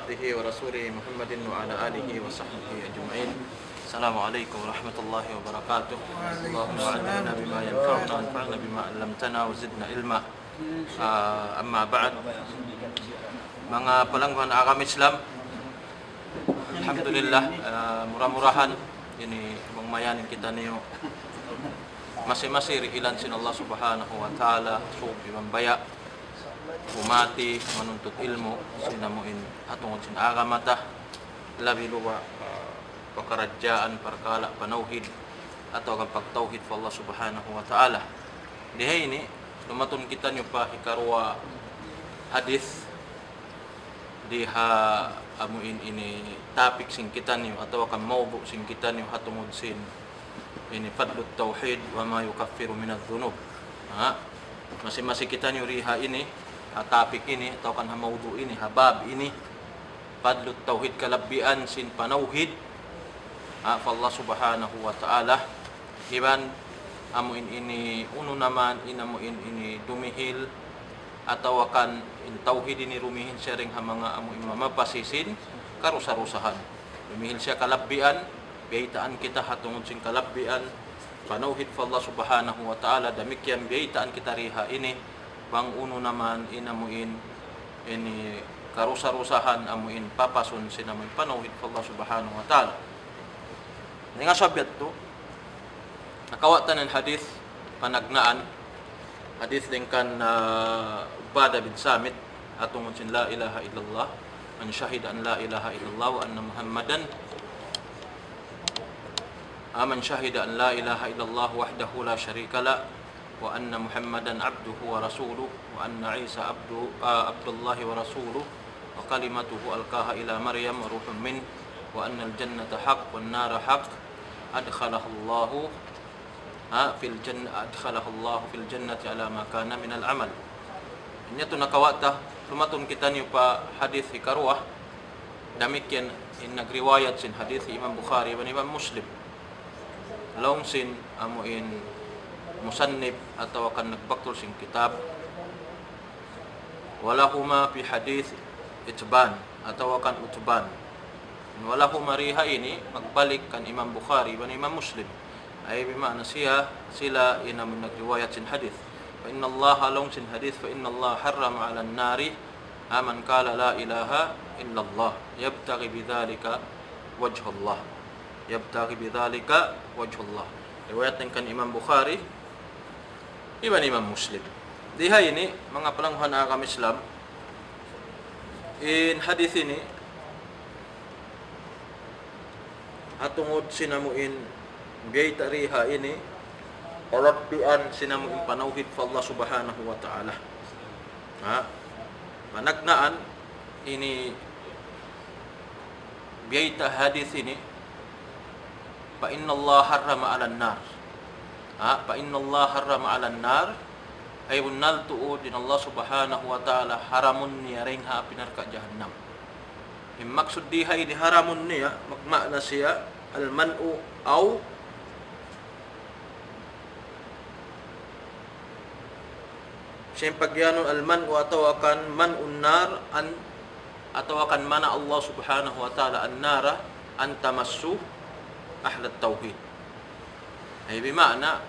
عبده ورسوله محمد وعلى آله وصحبه أجمعين. السلام عليكم ورحمة الله وبركاته. اللهم علمنا بما ينفعنا وانفعنا بما علمتنا وزدنا علما. Amma ba'd, mga palangguhan agama Islam, alhamdulillah, murah-murahan ini mangmayanin kita niyo masih-masih ilan sin Allah subhanahu wa ta'ala subi mambaya umati manuntut ilmu sinamuin atungod sin agamata labi luwa pakarajaan perkala panauhid atau kan pagtauhid fa Allah subhanahu wa ta'ala. Dihay ini lumatun kita nyo pa hikarwa hadith diha amuin ini topik sing kita nyo atau kan mawbu sing kita nyo hatungod sin ini fadlut tauhid wa ma yukaffiru minadh dhunub. Masing-masing kita nyo riha ini topik ini atau kan mawbu ini habab ini fadlut tauhid kalabian sin panauhid fa Allah subhanahu wa ta'ala iban amuin ini uno naman inamuin ini dumihil atau akan tauhid ini rumihin sharing ha mga amuin mamapasisin karusa-rusahan dumihil siya kalabian biyaitaan kita hatungod sing kalabian panauhid fa Allah subhanahu wa ta'ala damikyan biyaitaan kita riha ini bang uno naman inamuin ini karusa-rusahan amuin papasun sinamuin panauhid fa Allah subhanahu wa ta'ala. Ini nga sabyat to nakawatan ng hadith panagnaan hadith din kan Ubadah bin Samit atungod sin la ilaha illallah man syahida an la ilaha illallah wa anna muhammadan man syahida an la ilaha illallah wahdahu la syarika la wa anna muhammadan abduhu wa rasuluhu wa anna isa abdullah wa rasuluhu wa kalimatuhu alqaha ila maryam wa ruhun min wa anna al-jannata haqq wan nara haqq adkhalahu Allahu fil jannati ala ma kana min al-amal. Inya to nakawata lumatun kita niyo pa hadith hikarwa damikyan in nagriwayat sin hadith Imam Bukhari wa Imam Muslim long sin amuin musannif atau akan nagbaktul sin kitab walahuma fi hadith itban atau akan utban walahuma riha ini magbalik kan Imam Bukhari wa Imam Muslim ay bimana sila inamun nagriwayat sin hadith fa inna Allah long sin hadith fa inna Allah harrama 'ala an-nari man qala la ilaha illa Allah yabtaghi bidzalika wajha Allah riwayat kan Imam Bukhari iban Imam Muslim. Diha ini mga palangguhan agama Islam in hadith ini atungod sinamuin biyay tariha ini kalabian sinamuin panauhid fa Allah subhanahu wa ta'ala. Panagnaan ini biyay ta hadith ini fa inna Allah harrama 'alan nar. Fa inna Allah harrama 'alan nar ay bunal tuud din Allah subhanahu wa ta'ala haramun niya ring ha pinarka jahannam. Yung maksud diha ini haramun niya magmakna siya al-man'u aw siyang pagyanon al-man'u atau akan man'un nar an atau akan mana Allah subhanahu wa ta'ala an-nara an tamassu ahlat tauhid. Ay bimana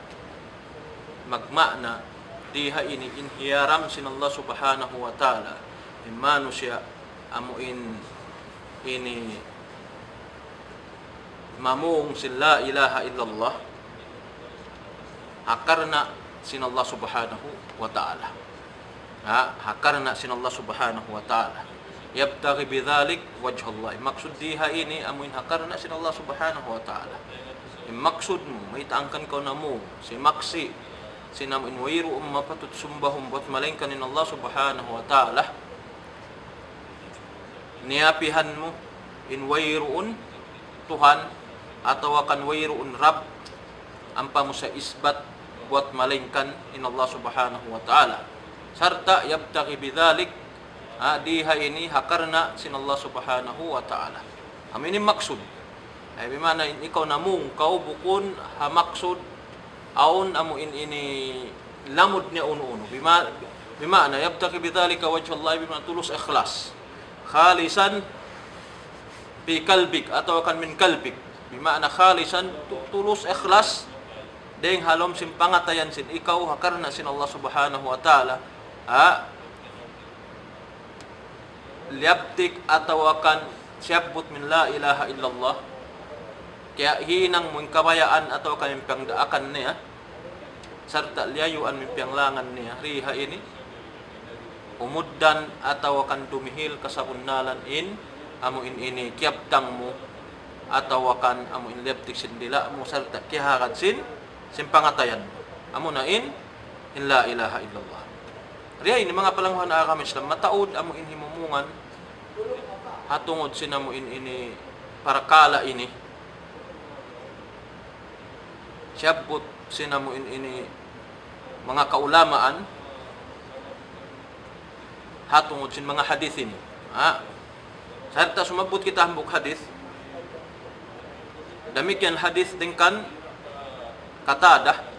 magmakna diha ini inhiyaram sin Allah subhanahu wa ta'ala imano siya amuin ini mamung sin la ilaha illallah hakarna sin Allah subhanahu wa ta'ala. Hakarna sin Allah subhanahu wa ta'ala yabtaghi bidzalik wajha Allah. Maksud diha ini amuin hakarna sin Allah subhanahu wa ta'ala. Maksud mo may taangkan ko na mo si maksi sinamuin wairu patut sumbahum buat malengkan in Allah subhanahu wa ta'ala niyapihan mo in wairuun Tuhan atau akan wairuun Rabb ampa mo sa isbat buat malingkan in Allah subhanahu wa ta'ala sarta yabtaghi bidzalik diha ini hakarna sin Allah subhanahu wa ta'ala. Aminin maksud ay bimana ikaw namung kau bukun ha maksud aun amuin ini lamud niya uno-uno bimana yabtaghi bidzalika wajha Allah bimana tulus ikhlas khalisan fi kalbik atau kan min kalbik bimakna khalisan tulus ikhlas deng halom sin pangatayan sin ikaw karena sin Allah subhanahu wa ta'ala liabtik atau akan siyabut min la ilaha illallah kaya hinang mong kabayaan atau kan mimpiang daakan niya serta liyayuan mimpiang langan niya riha ini umuddan atau akan tumihil kasabunnalan amuin ini kiabtang mo atau akan amuin liabtik sin dila mo serta kihakat sin pangatayan amo na in la ilaha illallah. Riya ini mga palanguhan na kami Islam mataod amo in himumungan hatungod sinamo ini para kala ini siyabot sinamo ini mga kaulamaan hatungod sin mga hadith ini sarta sumabot kita hambuk hadith demikian hadith dingkan Qatadah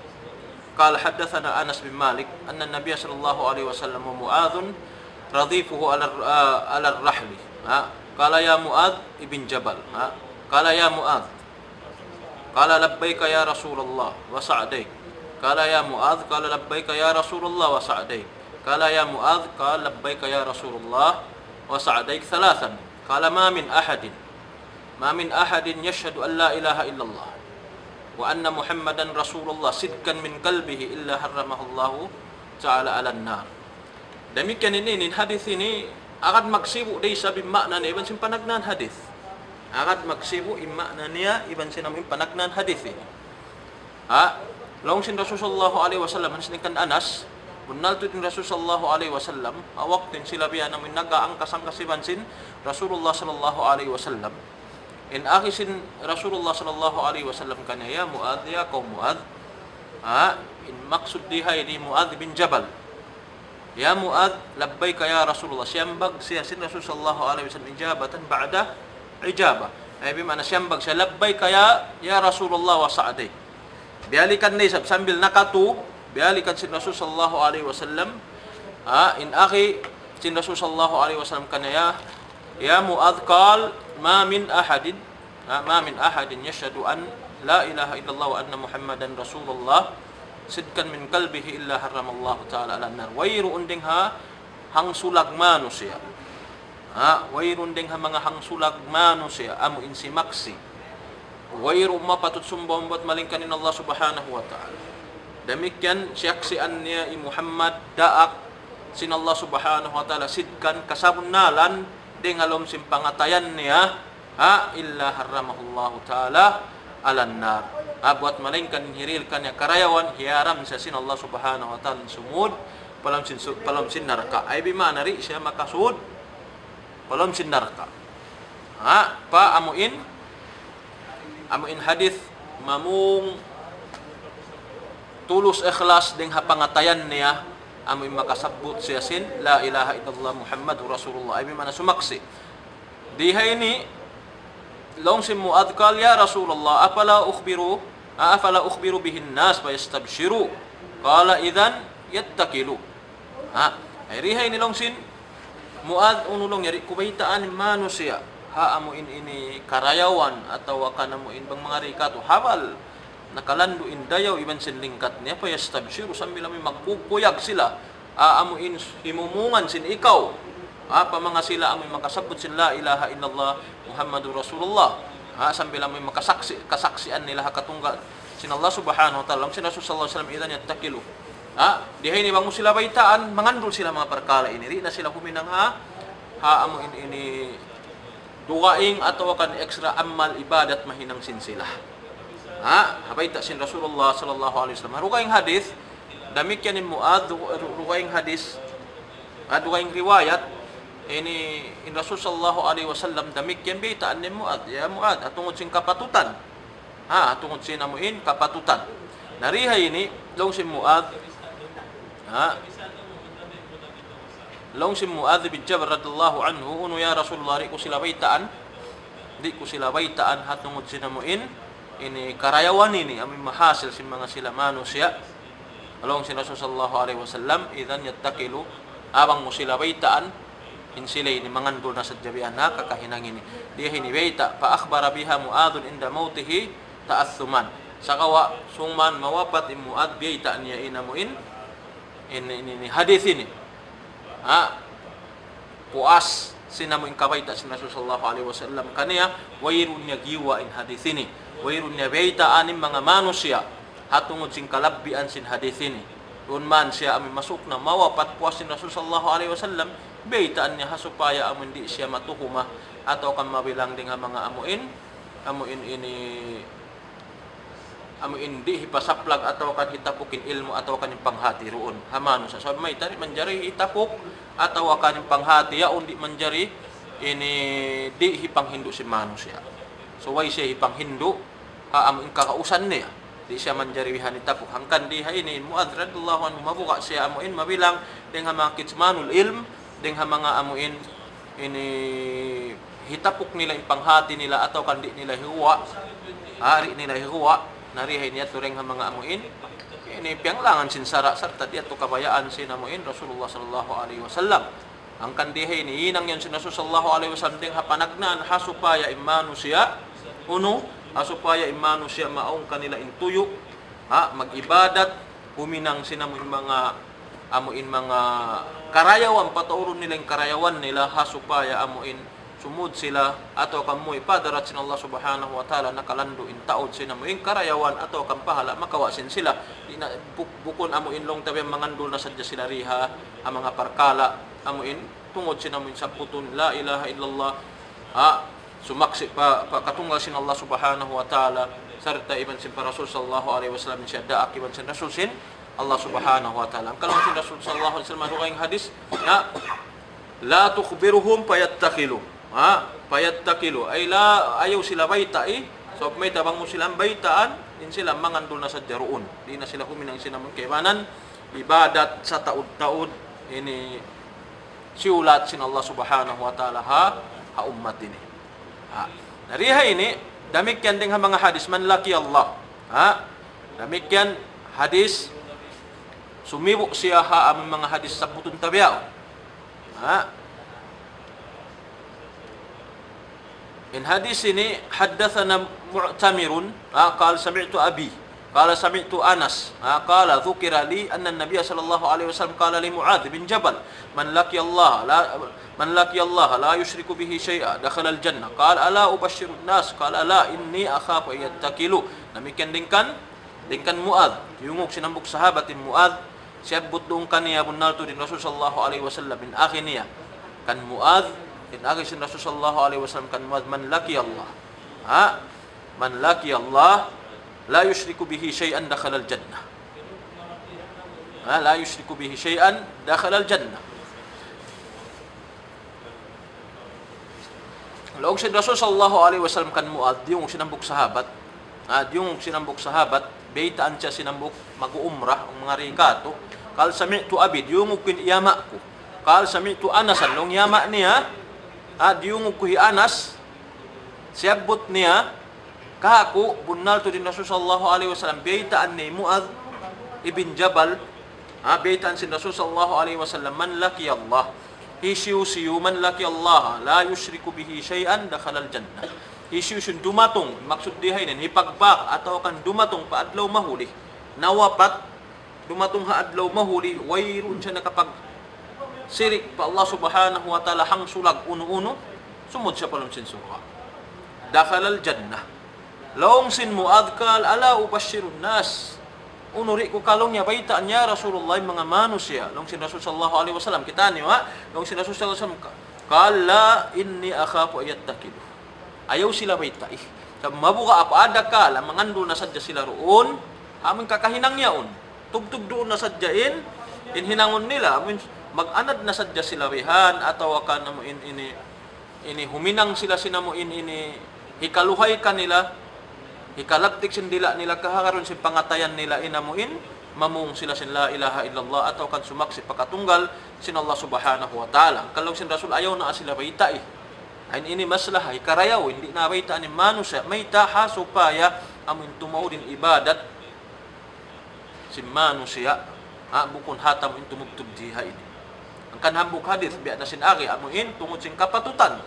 قال حدثنا أنس بن مالك أن النبي صلى الله عليه وسلم ومعاذ رضيفه على الرحل قال يا معاذ ابن جبل قال يا معاذ قال لبيك يا رسول الله وسعديك قال يا معاذ قال لبيك يا رسول الله وسعديك قال يا معاذ قال لبيك يا رسول الله وسعديك ثلاثا قال ما من أحد يشهد أن لا إله إلا الله وأن محمدا رسول الله صدقا من قلبه إلا حرمه الله تعالى على النار. Demikian ini hadis ini akan magsibu day sabi makna niya iban sin panagnan hadis. Akan magsibu makna niya iban sin panagnan hadis ini. Long sin Rasulullah alaihi wasallam hansinikan Anas bunal tu tin Rasulullah alaihi wasallam awak tin sila biya namin nagaang kasang kasiban sin Rasulullah sallallahu alaihi wasallam. In akisin Rasulullah sallallahu alaihi wasallam kanya ya Muadz ya kaum Muadz in maksud dihay di Muadz bin Jabal ya Muadz labbaika ya Rasulullah siyambag siya sin Rasul sallallahu alaihi wasallam ijabatan ba'da ijabah ay bimana siyambag siya labbaika ya Rasulullah wa sa'day bialikan ni sambil nakatu bialikan sin Rasul sallallahu alaihi wasallam in aki sin Rasul sallallahu alaihi wasallam kanya ya Muadz qal ma min ahadin yashhadu an la ilaha illallah wa anna muhammadan rasulullah sidkan min qalbihi illa haramallahu ta'ala ala nar wayru unding ha hang sulag manusia wayru unding ha mga hang sulag manusia amu insi maksi wayru mapatut sumbombat malingkanin Allah subhanahu wa ta'ala demikian syaksian niya Muhammad daak sin Allah subhanahu wa ta'ala sidkan kasabunnalan dengalom simpangatayan niya illa haramahullahu ta'ala alan nar buat malingkan hirilkan ya karayawan hiaram sa sin Allah subhanahu wa ta'ala sumud palam sin naraka ay bimana ri siya makasud palam sin naraka pa amuin hadith mamung tulus ikhlas ding hapangatayan niya amoy makasabot siya sin la ilaha illallah Muhammadur Rasulullah ay mana sumaksi diha ini long si Muadz qal ya Rasulullah afala ukhbiru bihin nas fa yastabshiru qala idzan yattakilu ay riha ini long sin Muadz unulong yari kubaytaan manusia amuin ini karayawan atau kanamuin bang mga rikato habal nakalandu indayaw iban sin lingkat niya pa yastabshiru sambil may magpupuyag sila amuin himumungan sin ikaw pa mga sila amoy makasabot sin la ilaha illallah Muhammadur Rasulullah sambil may kasaksian nila katunggal sin Allah subhanahu wa ta'ala sin Rasul sallallahu alaihi wasallam idan yattakilu dihay ni bang sila baitaan mangandul sila mga perkala ini ri na sila huminang amuin ini dugaing atau kan ekstra amal ibadat mahinang sin sila habaita sin Rasulullah sallallahu alaihi wasallam rugaing hadis demikian ni Muadz rugaing hadis rugaing riwayat ini in Rasul sallallahu alaihi wasallam demikian baitaan ni Muadz ya Muadz atungod sin kapatutan atungod sin amuin kapatutan narihay ini long si Muadz long si Muadz bin Jabal radhiyallahu anhu uno ya Rasulullah ri ko sila baitaan hatungod sin amuin ini karayawan ini amin mahasil sin mga sila manusia along sin Rasul sallallahu alaihi wasallam idan yattakilu abang mo sila baitaan insilay ni mangandol na sa jabian na kakahinangin dia hiniwaita pa akhbara biha Muadh inda mautihi ta'assuman sakawa sungman mawapat Muadh biita niya inamuin ini hadis ini puas sinamuin kawaita si Rasul sallallahu alaihi wasallam kaniya wairun niya giwa in hadis ini wairun niya biita anim mga manusia hatungod sing kalabbian sin hadis ini man siya amin masuk na mawapat puas si Rasul sallallahu alaihi wasallam biitaan niya supaya amin di siya matuhuma atau kan mabilang ding mga amuin di hipasaplag atau kan hitapukin ilmu atau kan yung panghati roon hamano sa sabi may tari manjari itapuk atau kan yung panghati ya undi manjari ini di hipanghindu si manusia so way siya hipanghindu amin kakausan niya di siya manjari wihan itapuk hangkan di ha ini Muadh radhiyallahu anhu mabuka siya amuin mabilang ding mga kitsmanul ilm ding mga amuin ini hitapuk nila yung panghati nila atau kan di nila hiwa hari nila hiwa narihay niya tureng mga amuin ini pianglangan sinsara sarta dia to kabayaan sinamuin Rasulullah sallallahu alaihi wasallam ang kandihay ni inang yan si Rasul sallallahu alaihi wasallam ding hapanagnan hasupaya imanu siya hasupaya imanu siya maong kanila intuyo magibadat huminang sinamuin mga amuin mga karayawan patauron nila yung karayawan nila hasupaya amuin sumud sila atau kamu ipadarat sin Allah subhanahu wa ta'ala nakalando in taod sinamuin karayawan atau kampahala makawasin sila bukon amuin long tabi mangandol na sadya sila riha ang mga parkala amuin tungod sinamuin sa putun la ilaha illallah sumaksi pa katunggal sin Allah subhanahu wa ta'ala sarta iban sin Rasul sallallahu alaihi wasallam siya daak iban sin Rasul sin Allah subhanahu wa ta'ala kalau sin Rasul sallallahu alaihi wasallam ang hadis la tukhbiruhum fayattakilu fayattakilu ay ayaw sila baytai so may tabang mo silang baytaan din sila mangandol na sa jaroon di na sila huminang sinamon kaymanan ibadat sa taud-taud ini siulat sin Allah subhanahu wa ta'ala ha ummat ini nariha ini damikyan ding mga hadis man laki Allah damikyan hadis sumibok siya ang mga hadis sa putun tabiao in hadis ini haddathana Mu'tamirun qala sami'tu abi qala sami'tu Anas qala dhukira li anna an-nabiy sallallahu alaihi wasallam qala li Mu'adh bin Jabal man laki Allah la yushriku bihi shay'a dakhala al-jannah qala ala ubashshiru an-nas qala la inni akhafu an yattakilu demikian dingkan Mu'adh yungok sinambok sahabatin Mu'adh siyabot doon kaniya bunal to din Rasul sallallahu alaihi wasallam bin akhiniya kan Mu'adh in agis Rasul sallallahu alaihi wasallam kan man laki Allah man laki Allah la yushriku bihi shay'an dakhala al-jannah la yushriku bihi shay'an dakhala al-jannah Laog si Rasul sallallahu alaihi wasallam kan Mu'adh yung sinambok sahabat beitaan siya sinambok mag-umrah ang mga rikato kal sami'tu abid yung kin iyama ko kal sami'tu Anasan long yama niya yung kuhi Anas siyabot niya kahaku bunal to din Rasul sallallahu alaihi wasallam beitaan ni Mu'adh ibn Jabal beitaan si Rasul sallallahu alaihi wasallam man laki Allah hisiu man laki Allah la yushriku bihi shay'an dakhala al-jannah hisiu dumatong maksud dihay nin hipagbak atau kan dumatong paadlaw mahuli nawapat dumatong haadlaw mahuli wayron siya nakapag sirik pa Allah subhanahu wa ta'ala hang sulag uno-uno sumod siya palong sin surga dakhala al-jannah laong sin Mu'adh kal ala ubashirun nas unuri ko kalong niya baitaan niya Rasulullah mga manusia laong sin Rasul sallallahu alaihi wasallam kita niyo laong sin Rasul sallallahu alaihi wasallam kala inni akhafu ayattakilu ayaw sila baitai sa mabuka apa ada kala mangandol na sadya sila roon aming kakahinang yaon tugtug doon na sadyain inhinangon nila amin mag-anad na sadya sila rihan atau kan mo ini huminang sila sinamuin ini hikaluhay kanila hikalaptik sindila nila kahakaron si pangatayan nila inamuin mamung sila sin la ilaha illallah atau kan sumaksi pakatunggal sin Allah subhanahu wa ta'ala kalau sin Rasul ayaw na sila baitai ay ini maslaha hikarayaw hindi na baitaan ni manusia may taha supaya amin tumaudin ibadat si manusia bukun hatam in tumugtub diha ini ang kanhambog hadith biya na sinagi amuin tungod sin kapatutan.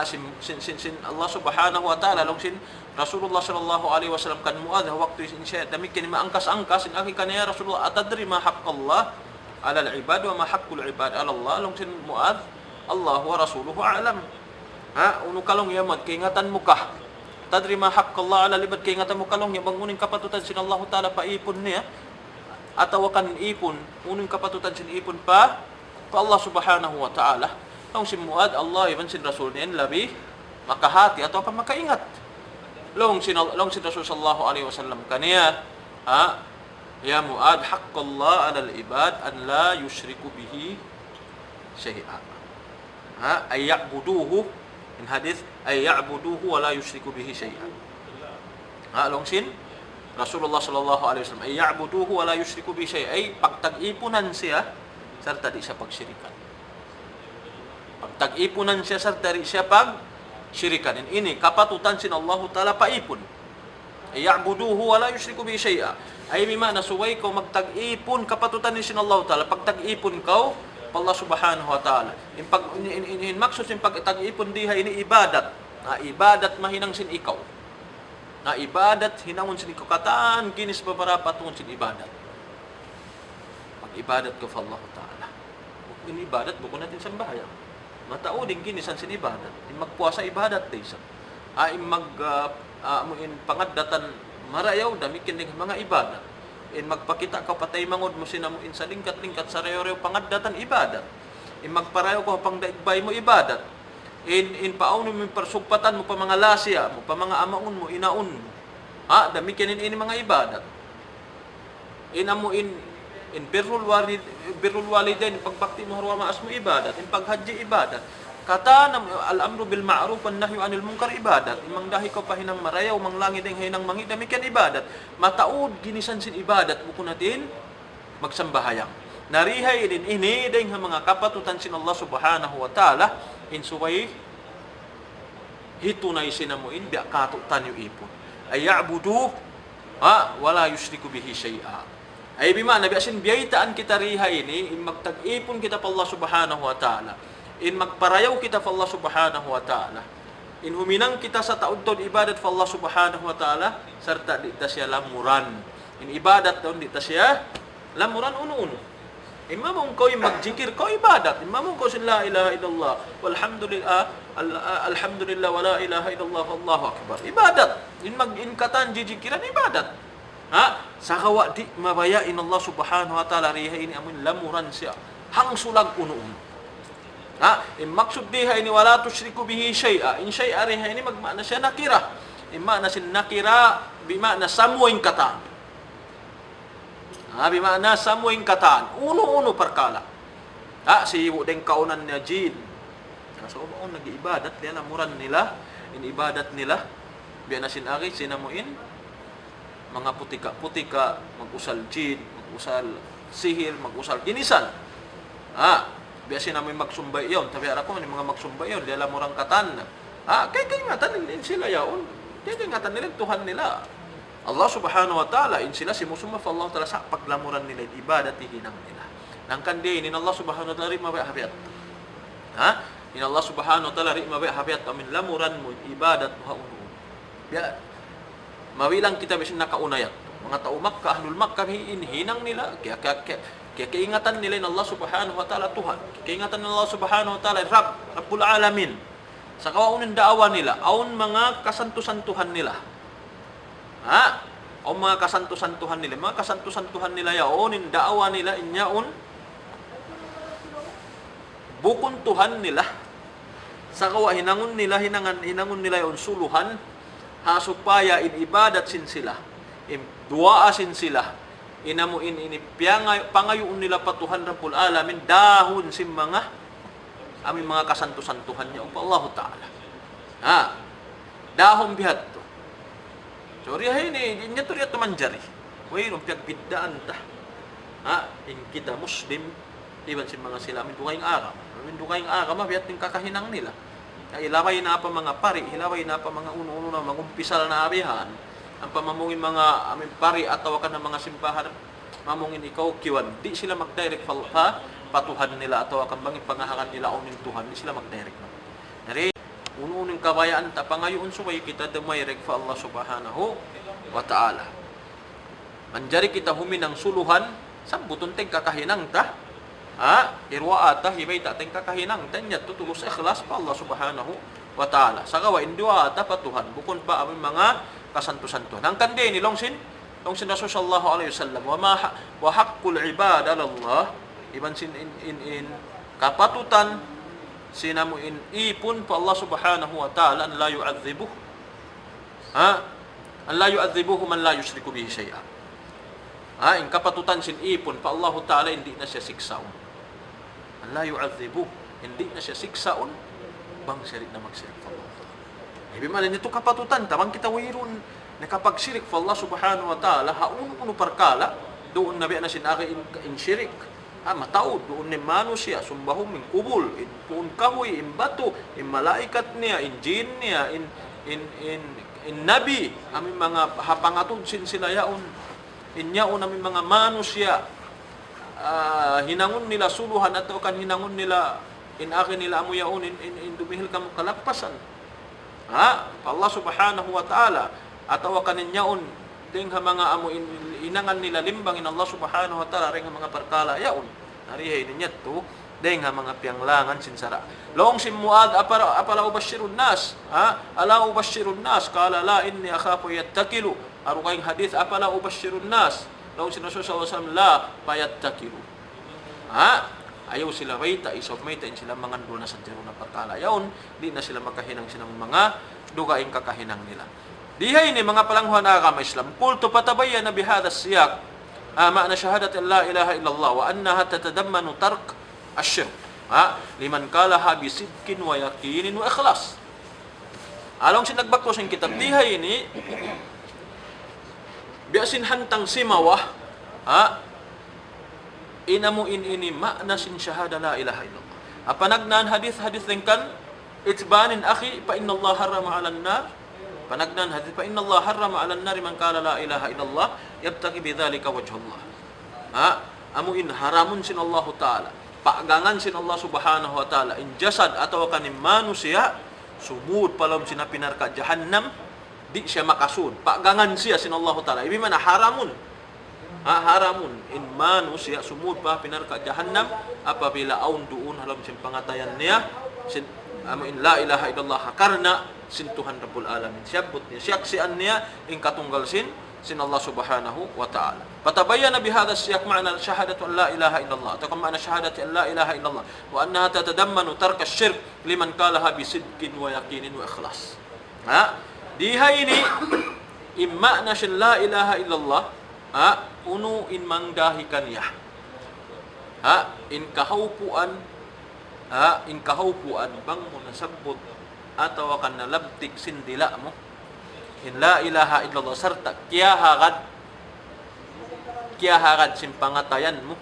Sin Allah subhanahu wa ta'ala long sin Rasulullah sallallahu alaihi wasallam kan Muadh waktu sin siya dami kini maangkas-angkas sin aki kaniya Rasulullah atadri ma haqqallah ala al-ibad wa ma haqqul ibad ala Allah long sin Muadh Allah wa rasuluhu a'lam. Uno kalong yamad kaingatan mo ka tadri ma haqqallah ala al-ibad kaingatan mo kalong yamang uning kapatutan sin Allah ta'ala paipon niya atawa kan ipon uning kapatutan sin ipon pa Allah subhanahu wa ta'ala. Long si Muad, Allah, even sin Rasul niyan, labi, makahati, atau pa makaingat. Long si Rasul sallallahu alaihi wasallam kaniya, ya Muad, haqqallah ala al-ibad an la yushriku bihi syai'a. Ay ya'buduhu, in hadith, ay ya'buduhu wa la yushriku bihi syai'a. Long sin Rasulullah sallallahu alaihi wasallam, ay ya'buduhu wa la yushriku bihi syai'a. Ay pagtag-ipunan siya, serta di siya pagsyirikan. Pagtag-ipunan siya sarta di siya pagsyirikan. Ini kapatutan sin Allah Ta'ala paipon. Ya'buduhu wa la yushriku bi syai'a. Ay bimana suway ko magtag-ipon kapatutan ni sin Allah Ta'ala. Pagtag-ipon kau Allah Subhanahu wa Ta'ala. In maksud sin pagtag-ipon diha ini ibadat. Ibadat mahinang sin ikaw. Ibadat hinangon sin ikaw kataan kinis beberapa tungod sin ibadat. Mag-ibadat ko fa Allah Ta'ala. Ini ibadat bukan natin sambahayan. Matao din kinisan sin ibadat. In magpuasa ibadat taysa. In in pangadatan marayaw dami kining mga ibadat. In magpakita ka patay mangod mo sinamo in sa lingkat-lingkat sa reyo pangadatan ibadat. In magparayo ko pang daigbay mo ibadat. In pauno mo persugpatan mo pa mga lasya mo pa mga amaon mo inaon mo. Dami kinin ini mga ibadat. Inamo in birrul walidain pagbakti mo harwa maas mo ibadat in paghaji ibadat kata al-amru bil ma'ruf wan nahyu anil munkar ibadat imang dahi ko pahinang marayaw manglangi ding hinang mangi damikian ibadat mataud ginisan sin ibadat buko natin magsambahayang narihay din ini ding mga kapatutan sin Allah subhanahu wa ta'ala in suway hitunay sinamuin biya katutan yu ipon ay ya'budu wala yushriku bihi syai'a. Ay bimana biasin biyaitaan kita riha ini in magtag-ipon kita pa Allah subhanahu wa ta'ala in magparayaw kita pa Allah subhanahu wa ta'ala in huminang kita sa taud-taud ibadat pa Allah subhanahu wa ta'ala sarta di ta siya lamuran in ibadat taon di ta siya lamuran uno-uno in mamong ko magjikir ko ibadat in mamong ko sin la ilaha illallah walhamdulillah alhamdulillah wa la ilaha illallah wallahu akbar ibadat in katan jijikiran ibadat sakawa di mabayain Allah subhanahu wa ta'ala riha ini amin lamuran siya hang sulag uno-uno. In maksud diha ini wala tusyriku bihi syai'a. In syai'a riha ini magmana siya nakira. In makna sin nakira bimana samuing kataan. Bimana samuing kataan. Uno-uno perkala. Si ibu deng kaunan niya jin. So baon nag-ibadat diya lamuran nila in ibadat nila biya na sinagi sinamuin mga putika-putika, mag-usal jin, mag-usal sihir, mag-usal ginisan. Biyasin namin magsumbay yun. Tabi ara ko, mga magsumbay yun, dila murang katan. Kaya ngatan din sila yaon. Kaya ngatan nila, Tuhan nila. Allah subhanahu wa ta'ala, in sila simusuma fa Allah ta'ala sa paglamuran nila, ibadat hinang nila. Nang kandiin, in Allah subhanahu wa ta'ala, rin mabaya habiat. In Allah subhanahu wa ta'ala, rin mabaya habiat, amin lamuran mo, ibadat mo haunu. Mawilang kita bisin nakaunayat. Mga tao Makkah, ahlul Makkah, hinang nila. Kaya kaingatan nila in Allah subhanahu wa ta'ala Tuhan. Kaingatan nila Allah subhanahu wa ta'ala Rabbul Alamin. Sa kawaunin daawa nila, aun mga kasantusantuhan nila. O mga kasantusantuhan nila. Mga kasantusantuhan nila yaon, in daawa nila, inyaon. Bukon Tuhan nila. Sa kawa, hinangon nila yaon suluhan. Supaya in ibadat sin sila in duaa sin sila inamuin ini pangayoon nila pa Tuhan Rabbul Alamin dahon sin mga amin mga kasanto-santuhan niya upa Allah Ta'ala dahon bihat to so rihay ni inya to riya tumanjari wayron piagbiddaan ta in kita Muslim iban sin mga sila amin dukayng agam bihat ting kakahinang nila ilaway na pa mga pari, ilaway na pa mga uno-uno na magumpisal na abihan, ang pamamungin mga pari at tawakan ng mga simbahan, mamungin ikaw kiwan, di sila mag-direct patuhan nila atau akan bangin pangahakan nila uning Tuhan, di sila mag-direct na. Dari, ununing kabayaan ta pangayon subay kita dumayrek fa Allah subhanahu wa ta'ala. Manjari kita huminang suluhan, sambuton teng kakahinang ta, irwa ata hibay ta teng kakahinang ta, niya tutulus ikhlas pa Allah subhanahu wa ta'ala. Sakawa indua ata patuhan, bukon pa aming mga kasanto-santuhan. Ang kande ni Longsin Rasul sallallahu alaihi wasallam, wa haqqul ibad ala Allah, iban sin in kapatutan sinamu in ipun pa Allah subhanahu wa ta'ala an la yu'adzibuh. An la yu'adzibuhu man la yusyriku bihi syai'a. In kapatutan sin ipun pa Allah ta'ala hindi na siya siksaon. An la yu'adzibuh, hindi na siya siksaon bang sirik na magsirik pa Allah ta'ala. Ibig malin ito kapatutan, tamang kita wirun na kapag sirik pa Allah subhanahu wa ta'ala, haun-uno parkala, doon nabi na sinaka in sirik. Mataod, doon ni manusia, sumbahong min kubul, in puun kahoy, in bato, in malaikat niya, in jin niya, in nabi, aming mga hapangatod sin sila yaon, in yaon aming mga manusia, hinangon nila suluhan at kan hinangon nila, in akin nila amo yaon, in dumihil ka mo kalagpasan. Allah subhanahu wa ta'ala, ataw kanin yaon, ding ha mga amo inangan nila limbang in Allah subhanahu wa ta'ala ring mga parkala yaon narihay niya to ding ha mga pianglangan sinsara long si Muad apala ubashirun nas ala ubashirun nas qala la inni akhafu yattakilu aru kaing hadith apala ubashirun nas long si Rasul sallallahu alaihi wasallam la payattakilu ayaw sila wayta isob mayta in sila mangandol na sa jero na parkala yaon di na sila makahinang silang mga dugaing kakahinang nila. Dihay ni mga palanghuan na agama Islam, kulto patabayan na bihada siyak, ma'na syahadat la ilaha illallah, wa annaha tatadammanu tark asyirk, liman kalaha bisidkin wa yakinin wa ikhlas. Along sinagbaktos ng kitab, dihay ni, biasin hantang simawah, inamuin ini ma'na sin syahada la ilaha illallah. Apanagnan hadith-hadith ringkan, itbanin akhi, pa inna Allah harrama alan nar, panagnan hadith pa inna Allah harrama 'alan nar man qala la ilaha illallah yabtaqi bidzalika wajhullah. Amuin haramun sin Allah taala. Pagangan sin Allah subhanahu wa taala in jasad atau kanim manusia sumud palom sina pinarka jahannam di siya makasud. Pagangan siya sin Allah taala. Ibi mana haramun. Haramun in manusia sumud pa pinarka jahannam apabila aun duun halom sin pangatayan niya sin amuin la ilaha illallah karena sin Tuhan Rabbul Alamin. Siyabot niya, siyaksian niya in katunggal sin Allah subhanahu wa ta'ala. Patabayana bihada siyak ma'na syahadatu an la ilaha illallah. Atau ma'na syahadati an la ilaha illallah. Wa annaha tatadammanu tarka syirk liman kalaha bisidkin wa yakinin wa ikhlas. Dihay ini imma na sin la ilaha illallah unu in mangdahikan niya. In kahaupuan bang mo nasabot atau akan nalabtik sindila mo in la ilaha illallah sarta kiyaharad sin pangatayan mo